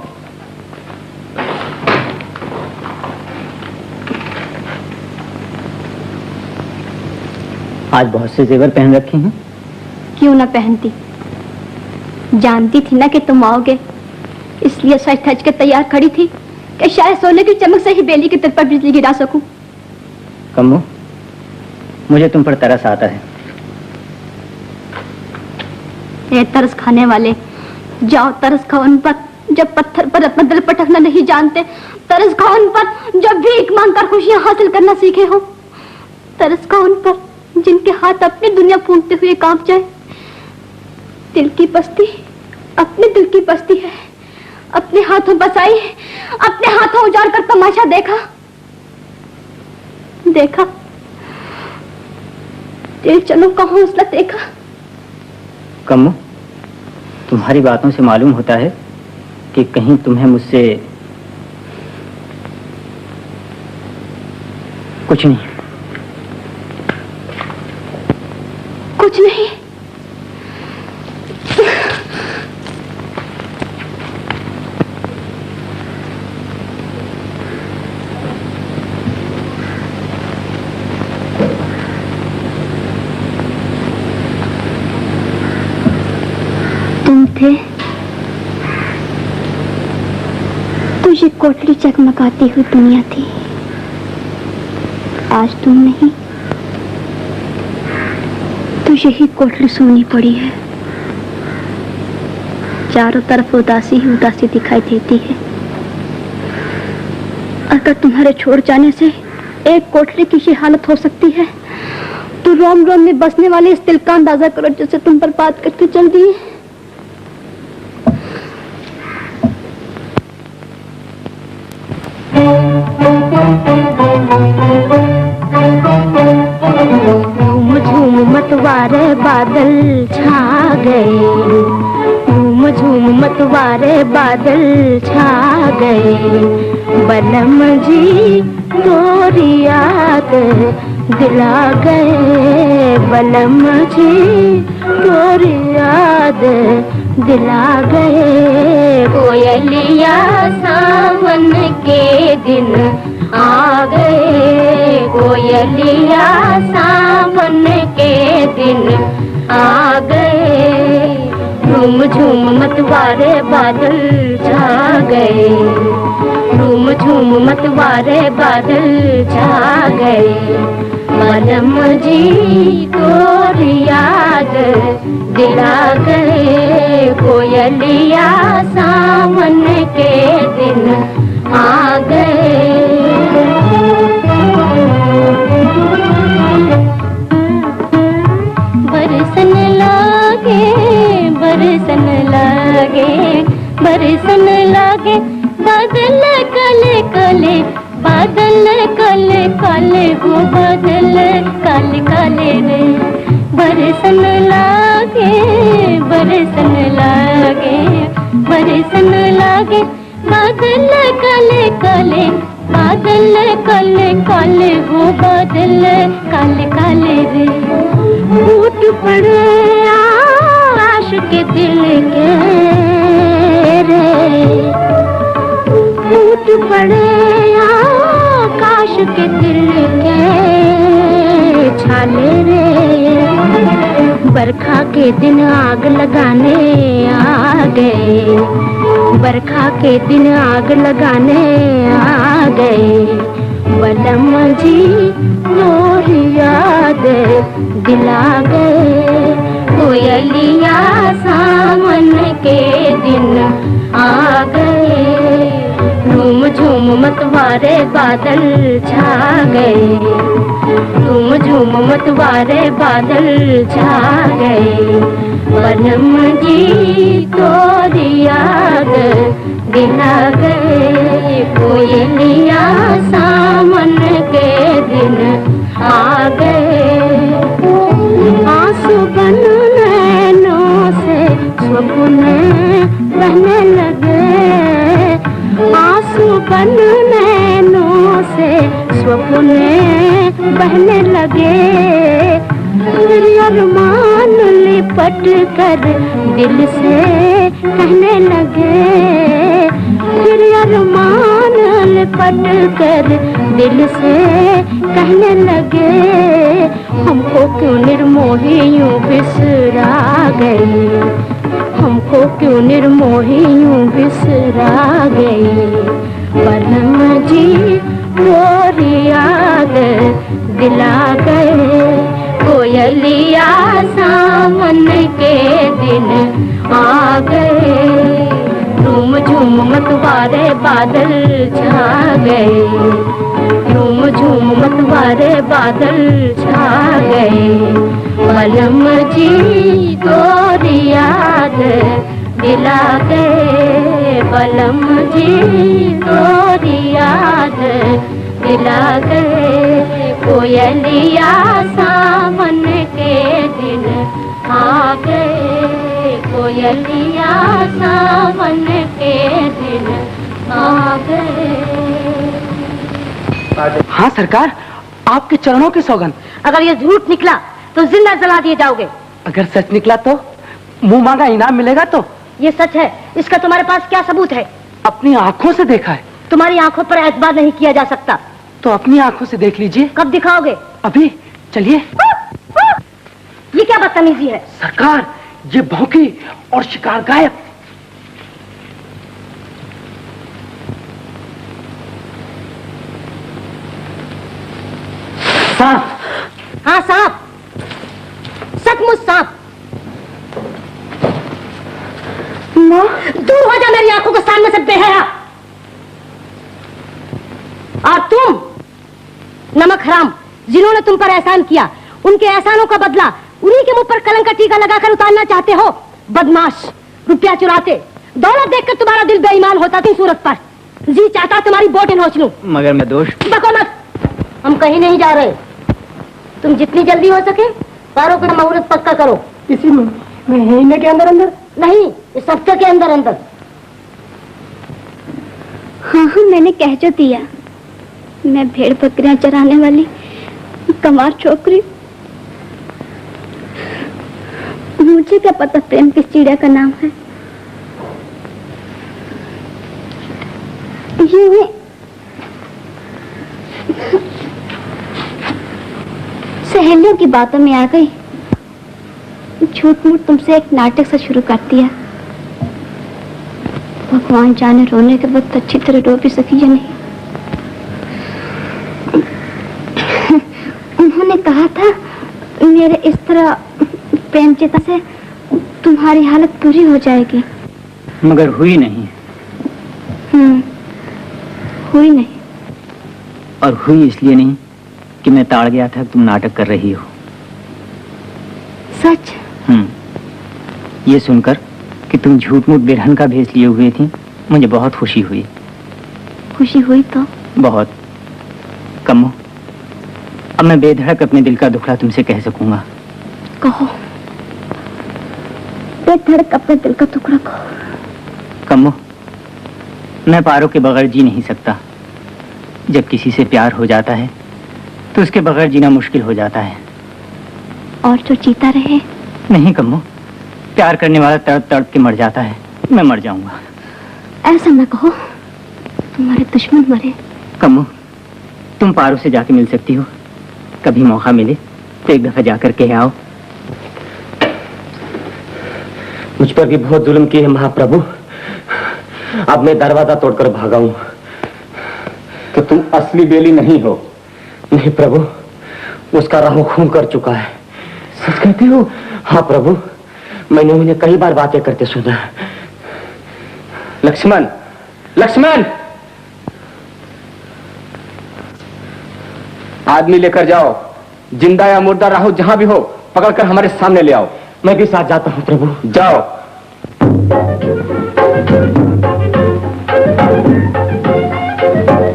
J: आज बहुत से जेवर पहन रखे हैं।
F: क्यों ना पहनती, जानती थी ना कि तुम आओगे, इसलिए सच धज के तैयार खड़ी थी कि शायद सोने की चमक से ही बेली के तिल पर बिजली गिरा सकूं।
J: कम्मो, मुझे तुम पर तरस आता है।
F: ये तरस खाने वाले, जाओ तरस खाओ उन पर जब पत्थर पर अपना दिल पटकना नहीं जानते। तरस खाओ उन पर जब भीख मांगकर खुशियां हासिल करना सीखे हो। तरस खाओ उन पर जिनके हाथ अपनी दुनिया फूंकते हुए कांप जाए। दिल की बस्ती अपने दिल की बस्ती है, अपने हाथों बसाई, अपने हाथों उजाड़ कर तमाशा देखा। देखा तेरे चलो का हौसला देखा।
J: कम्मो, तुम्हारी बातों से मालूम होता है कि कहीं तुम्हें मुझसे कुछ नहीं।
F: कुछ नहीं। तुम थे तो ये कोठरी चकमकाती हुई दुनिया थी। आज तुम नहीं तो यही कोठरी सोनी पड़ी है। चारों तरफ उदासी ही उदासी दिखाई देती है। अगर तुम्हारे छोड़ जाने से एक कोठरी की ये हालत हो सकती है तो रोम रोम में बसने वाले इस दिल का अंदाजा करो जिसे तुम बर्बाद करके चल दिए। झूम झूम मतवारे बादल छा गए, झूम झूम मतवारे बादल छा गए। बलम जी तोरी याद दिला गए, बलम जी तोरी याद दिला गए। कोयलिया सावन के दिन आ गए, कोयलिया सावन के दिन आ गए। झूम झूम मतवारे बादल छा गए, झूम झूम मतवारे बादल छा गए। बलम जी को याद दिला गए,
B: कोयलिया सावन के दिन आ गए। बरसन लागे बरसन लागे बरसन लागे बादल काले काले बादल काले काले वो बादल काले काले रे। बरसन लागे बरसन लागे बरसन लागे बादल काले काले बादल काले काले वो बादल काले काले रे। टूट पड़े आश के दिल के रे टूट पड़े आकाश के दिल के छाले रे। बरखा के दिन आग लगाने आ गए बरखा के दिन आग लगाने आ गए। बलम जी मोर याद दिला गए। कोयलिया सावन के दिन आ गए। झूम झूम मतवारे बादल छा गए झूम झूम मतवारे बादल छा गए। बलम जी तोरी याद दिला गए। कोयलिया सावन के दिन आ गए। आंसू बन नैनों से स्वप्न बहने लगे। आंसू बन नैनों से स्वप्न बहने लगे। फिर अरमान लिपट कर दिल से कहने लगे। फिर अरमान लिपट कर दिल से कहने लगे। हमको क्यों निर्मोही यूं बिसरा गई हमको क्यों निर्मोही यूं बिसरा गई। बलम जी मोरी याद दिला गए। कोयलिया सावन के दिन आ गए। झूम झूम मतवारे बादल छा गए झूम झूम मतवारे बादल छा गए। बलम जी तोरी याद दिला गए। बलम जी तोरी याद दिला गए। कोयलिया सावन के दिन आ गए। कोयलिया सावन के दिन आ गए।
A: हाँ सरकार, आपके चरणों की सौगंध।
I: अगर ये झूठ निकला तो जिंदा जला दिए जाओगे।
A: अगर सच निकला तो मुंह मांगा इनाम मिलेगा। तो
I: ये सच है, इसका तुम्हारे पास क्या सबूत है?
A: अपनी आंखों से देखा है।
I: तुम्हारी आंखों पर एतबार नहीं किया जा सकता।
A: तो अपनी आंखों से देख लीजिए।
I: कब दिखाओगे?
A: अभी चलिए।
I: ये क्या बदतमीजी है?
A: सरकार, ये भौंकी और शिकार गायब। सांप।
I: हाँ सांप, सचमुच सांप। दूर हो जा मेरी आंखों के सामने से बेहया। और तुम नमक हराम, जिन्होंने तुम पर एहसान किया, उनके एहसानों का बदला उन्हीं के मुंह पर कलंक का टीका लगाकर उतारना चाहते हो। बदमाश, रुपया चुराते, दौलत देखकर तुम्हारा दिल बेईमान होता थी सूरत पर। जी चाहता तुम्हारी बोटें नोच लूं।
J: मगर मैं दोष।
I: बको मत, हम कहीं नहीं जा रहे। तुम जितनी जल्दी हो सके पारों का मुहूर्त पक्का करो।
A: इसी महीने के अंदर अंदर?
I: नहीं, इस हफ्ते के अंदर अंदर।
B: हाँ हाँ, मैंने कह जो दिया। मैं भेड़ बकरियां चराने वाली कमार छोकरी। मुझे क्या पता प्रेम किस चिड़िया का नाम है। ये सहेलियों की बातों में आ गई। झूठ मूठ तुमसे एक नाटक सा शुरू कर दिया। भगवान जाने रोने के वक्त अच्छी तरह रो भी सकी या नहीं। उन्होंने कहा था मेरे इस तरह प्रेम चिता से तुम्हारी हालत पूरी हो जाएगी।
J: मगर हुई नहीं।
B: हुई नहीं।
J: और हुई इसलिए नहीं कि मैं ताड़ गया था, तुम नाटक कर रही हो।
B: सच?
J: ये सुनकर कि तुम झूठ मूठ बेरहन का भेष लिए हुए थी, मुझे बहुत खुशी हुई।
B: खुशी हुई तो?
J: बहुत। कमो, अब मैं बेधड़क अपने दिल का दुखड़ा तुमसे कह सकूंगा।
B: कहो। बेधड़क अपने दिल का टुकड़ा कहो।
J: कमो, मैं पारो के बगैर जी नहीं सकता। जब किसी से प्यार हो जाता है तो उसके बगैर जीना मुश्किल हो जाता है।
B: और जो जीता रहे?
J: नहीं कमो, प्यार करने वाला तड़प तड़प के मर जाता है, मैं मर जाऊंगा।
B: ऐसा न कहो, तुम्हारे दुश्मन मरे।
J: कमो, तुम पारो से जाके मिल सकती हो। कभी मौका मिले तो एक दफा जाकर के आओ।
E: मुझ पर भी बहुत जुल्म किए महाप्रभु। अब मैं दरवाजा तोड़कर भागा हूं।
C: तो तुम असली बेली नहीं हो?
E: नहीं प्रभु, उसका राहु खून कर चुका है। सच कहते हो? हाँ प्रभु, मैंने उन्हें कई बार बातें करते सुना।
C: लक्ष्मण, लक्ष्मण! आदमी लेकर जाओ, जिंदा या मुर्दा राहु जहां भी हो, पकड़कर हमारे सामने ले आओ।
E: मैं भी साथ जाता हूं प्रभु।
C: जाओ।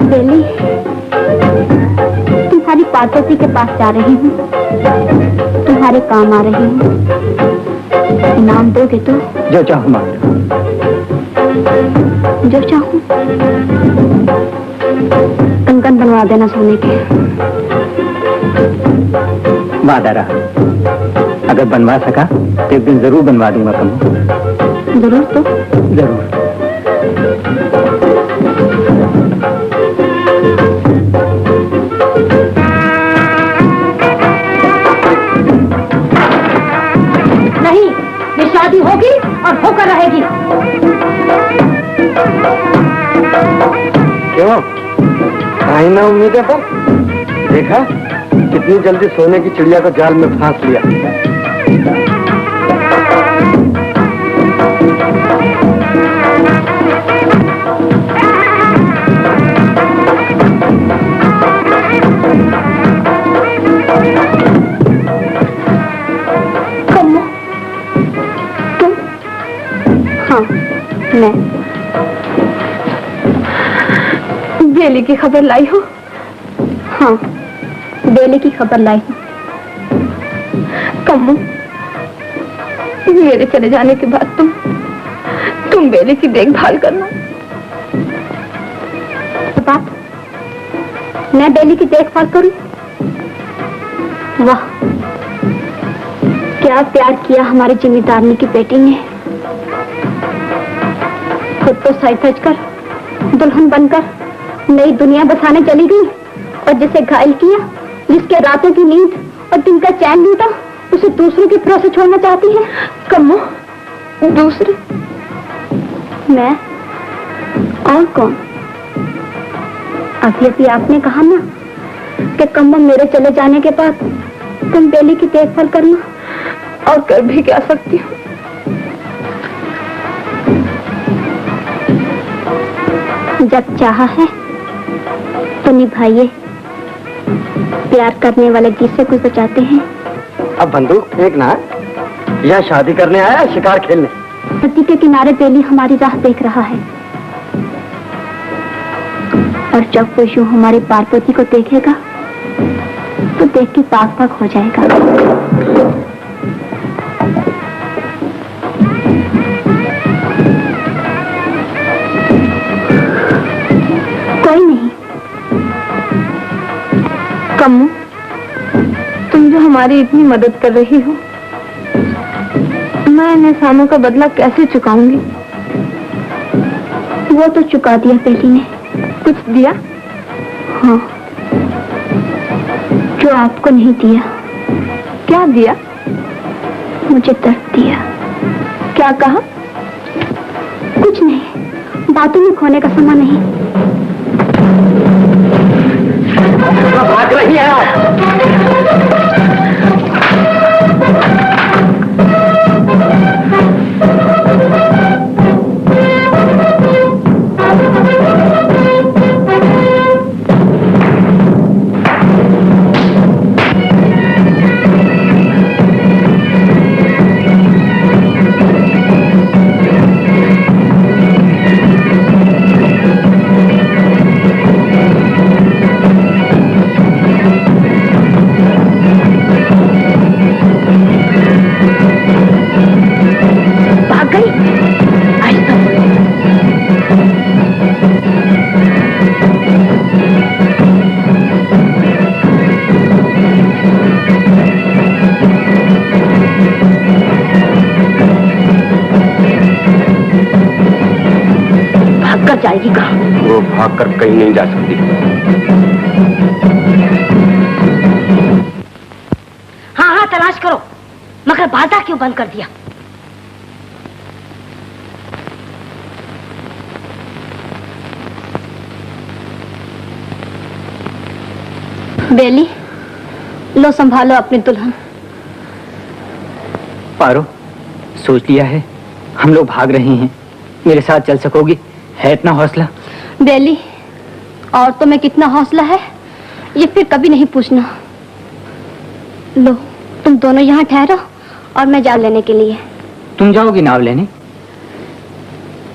B: बेली, तुम्हारी पार्वती के पास जा रही हूँ, तुम्हारे काम आ रही हूँ। इनाम दोगे तो?
J: जो चाहो मांग लो।
B: जो चाहूं। कंगन बनवा देना सोने के।
J: वादा रहा, अगर बनवा सका तो एक दिन जरूर बनवा दूंगा कमो।
B: जरूर तो?
J: जरूर।
I: नहीं, ये शादी होगी और होकर रहेगी।
A: क्यों? आई ना उम्मीदें पर? देखा कितनी जल्दी सोने की चिड़िया को जाल में फांस लिया।
B: कम्मो, तुम? हाँ, मैं। बेली की खबर लाई हो? हाँ, बेली की खबर लाई हूँ। कम्मो, मेरे चले जाने के बाद तुम बेली की देखभाल करना। बात, मैं बेली की देखभाल करूं? वाह, क्या प्यार किया हमारी जिम्मेदारनी की बेटी ने। खुद तो सज धज कर, दुल्हन बनकर नई दुनिया बसाने चली गई, और जिसे घायल किया, जिसके रातों की नींद और दिन का चैन लूटा, उसे दूसरों के भरोसे छोड़ना चाहती है। कम्मो, दूसरे? मैं? और कौन? अभी अभी आपने कहा ना कि कम्मो मेरे चले जाने के बाद तुम बेली की देखभाल करना, और कर भी क्या सकती हूँ। जब चाहा है तो निभाइए। प्यार करने वाले जिससे कुछ बचाते हैं।
A: अब बंदूक फेंकना, यह शादी करने आया शिकार खेलने?
B: नदी के किनारे बेली हमारी राह देख रहा है, और जब वो यूं हमारी पार्वती को देखेगा तो देख के पाक पाक हो जाएगा। कोई नहीं। कम्मो, तुम जो हमारी इतनी मदद कर रही हो, मैं इन एहसानों का बदला कैसे चुकाऊंगी? वो तो चुका दिया बेटी ने। कुछ दिया? हाँ, जो आपको नहीं दिया। क्या दिया? मुझे दर्द दिया। क्या कहा? कुछ नहीं, बातों में खोने का समय नहीं।
A: भाग रही है आप।
I: कर जाएगी कहाँ?
E: वो भाग कर कहीं नहीं जा सकती।
I: हाँ हाँ तलाश करो, मगर बाजार क्यों बंद कर दिया?
F: बेली, लो संभालो अपनी दुल्हन।
J: पारो, सोच लिया है, हम लोग भाग रहे हैं, मेरे साथ चल सकोगी? है इतना हौसला?
F: बेली, औरतों में कितना हौसला है ये फिर कभी नहीं पूछना। लो, तुम दोनों यहाँ ठहरो और मैं जाल लेने के लिए।
J: तुम जाओगी नाव लेने?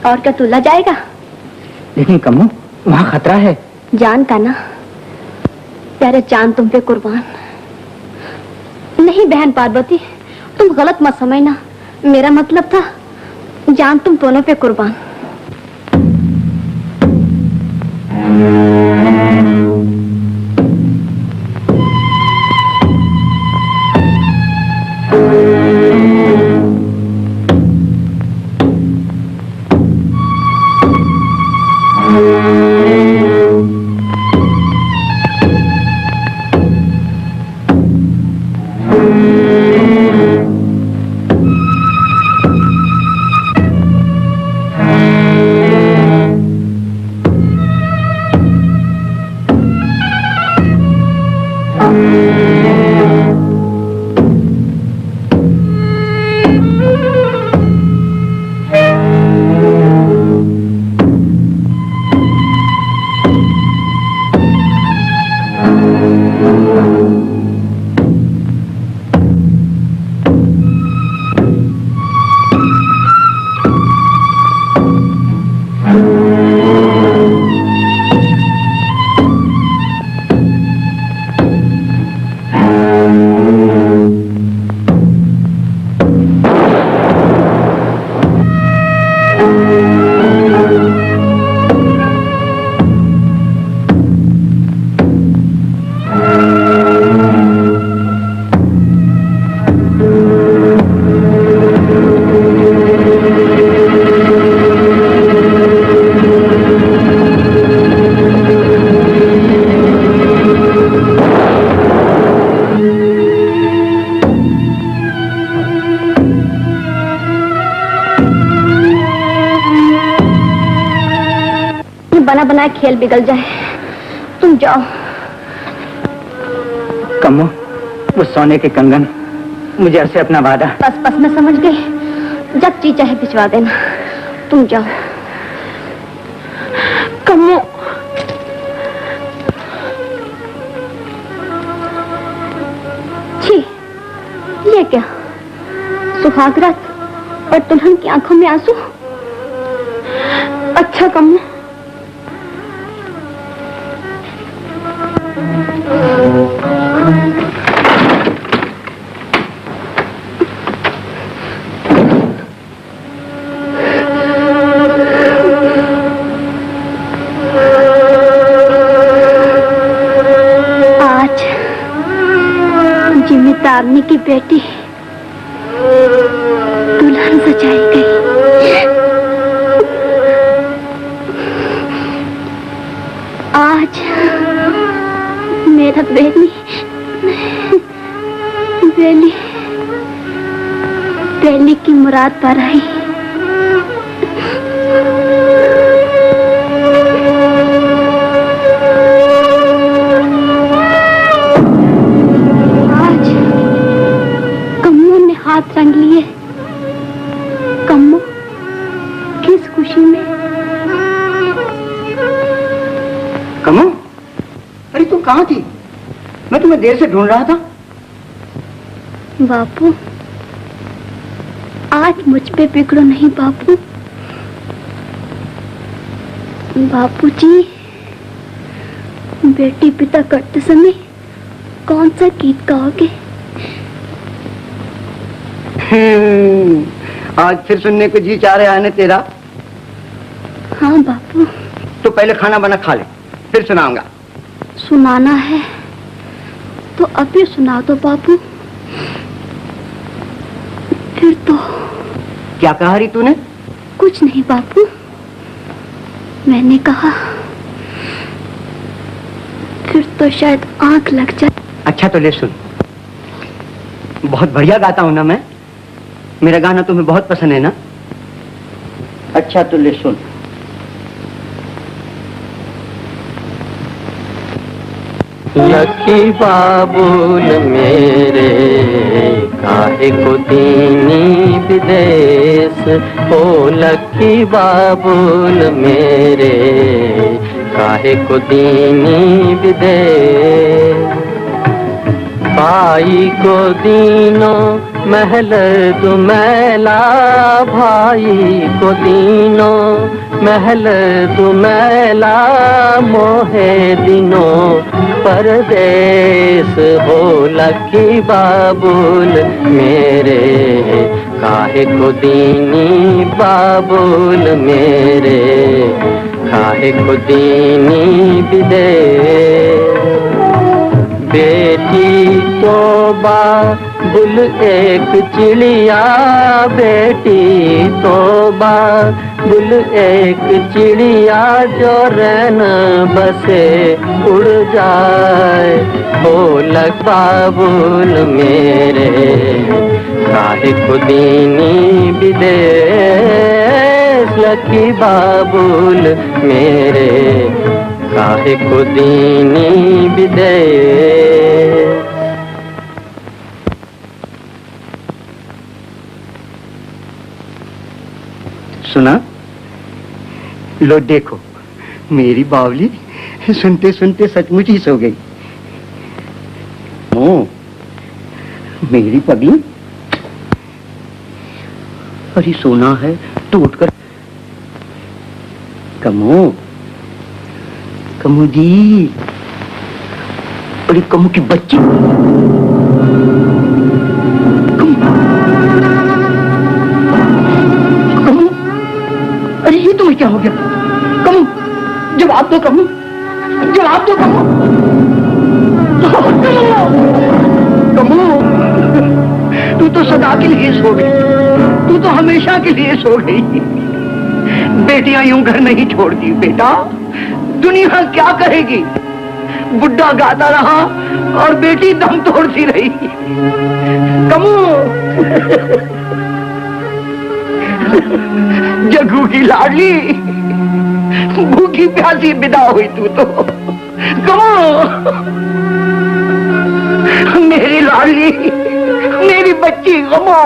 F: और क्या दूल्हा जाएगा?
J: लेकिन कमू, वहाँ खतरा है।
F: जान का ना, प्यारे चांद तुम पे कुर्बान। नहीं बहन पार्वती, तुम गलत मत समझना, मेरा मतलब था जान तुम दोनों पे कुर्बान। बना बनाया खेल बिगड़ जाए, तुम जाओ।
J: कमो, वो सोने के कंगन मुझे ऐसे अपना वादा।
F: बस बस मैं समझ गई, जब जी चाहे भिजवा देना, तुम जाओ।
I: कमो,
F: छी, ये क्या? सुहागरात और दुल्हन की आंखों में आंसू।
I: अच्छा कमो,
F: जिम्मेदारनी की बेटी दुल्हन सजाई गई। आज मेरा बेली बेली बेली की मुराद पर आई। हाथ रंग लिए। कम्मो, किस खुशी में?
A: कम्मो, अरे तुम कहाँ थी? मैं तुम्हें देर से ढूंढ रहा था।
F: बापू, आज मुझ पे बिगड़ो नहीं बापू। बापू जी, बेटी पिता करते समय कौन सा गीत गाओगे?
A: आज फिर सुनने को जी चाह रहा है ना तेरा?
F: हाँ बापू।
A: तो पहले खाना बना खा ले, फिर सुनाऊंगा।
F: सुनाना है तो अभी सुना दो बापू। फिर तो
A: क्या कहा रही तूने?
F: कुछ नहीं बापू।
B: मैंने कहा फिर तो शायद आंख लग जाए।
H: अच्छा तो ले सुन, बहुत बढ़िया गाता हूं ना मैं, मेरा गाना तुम्हें बहुत पसंद है ना? अच्छा तो ले सुन।
G: लकी बाबुल मेरे काहे को दीनी विदेश, ओ लकी बाबुल मेरे काहे को दीनी विदेश। भाई को दीनो महल दुमैला, भाई को दीनो महल दुमैला, मोहे दिनो परदेश, हो लकी बाबुल मेरे काहे को दीनी बाबुल मेरे काहे को दीनी विदेश। बेटी तोबा बुल एक चिड़िया, बेटी तोबा बुल एक चिड़िया, जो रैन बसे उड़ जाए, हो लक बाबुल मेरे काहे को दीनी विदेश, लकी बाबुल मेरे काहे को दीनी विदेश।
H: सुना? लो देखो, मेरी बावली सुनते सुनते सचमुच ही सो गई। ओ, मेरी पगली, अरे सोना है तो उठकर। कमो, कमू जी, अरे कमू की बच्ची, कमू, अरे ये तुम्हें क्या हो गया? कमू, जवाब दो कमू, जवाब दो कमू, कमू, तू तो सदा के लिए सो गई, तू तो हमेशा के लिए सो गई। बेटियां यूं घर नहीं छोड़ती बेटा, दुनिया क्या कहेगी? बुड्ढा गाता रहा और बेटी दम तोड़ती रही। कमू, जग्गू की लाडली, भूखी प्यासी विदा हुई तू तो। कमू, मेरी लाडली, मेरी बच्ची कमू।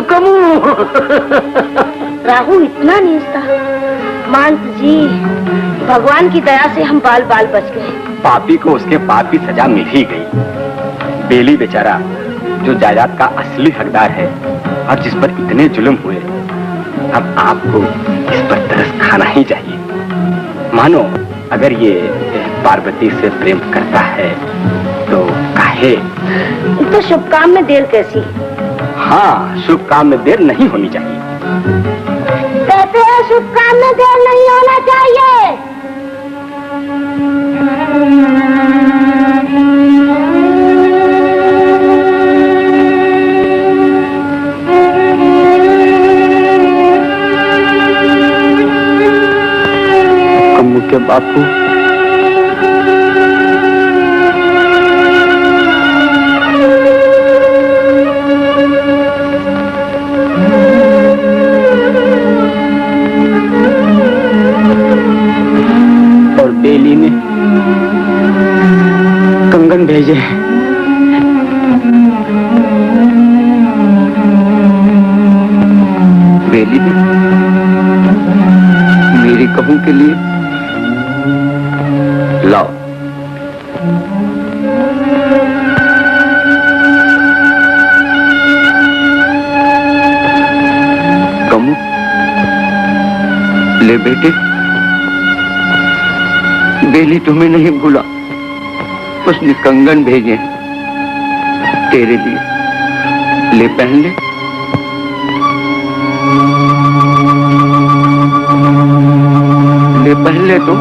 H: कमू,
I: राहु इतना नहीं था। मांत जी, भगवान की दया से हम बाल बाल बच गए।
C: पापी को उसके पाप की सजा मिल ही गई। बेली बेचारा जो जायदाद का असली हकदार है और जिस पर इतने जुल्म हुए, अब आपको इस पर तरस खाना ही चाहिए। मानो अगर ये पार्वती से प्रेम करता है तो काहे?
I: तो शुभ काम में देर कैसी?
C: हाँ, शुभ काम में देर नहीं होनी चाहिए।
I: कहते हैं शुभ काम में देर नहीं होना चाहिए।
C: कम्मू के बापू, बेली ने कंगन भेजे।
H: बेली ने मेरी कबू के लिए लाओ। कमू, ले बेटे, बेली तुम्हें नहीं भूला, उसने कंगन भेजे तेरे लिए, ले पहन ले। ले पहन ले तुम।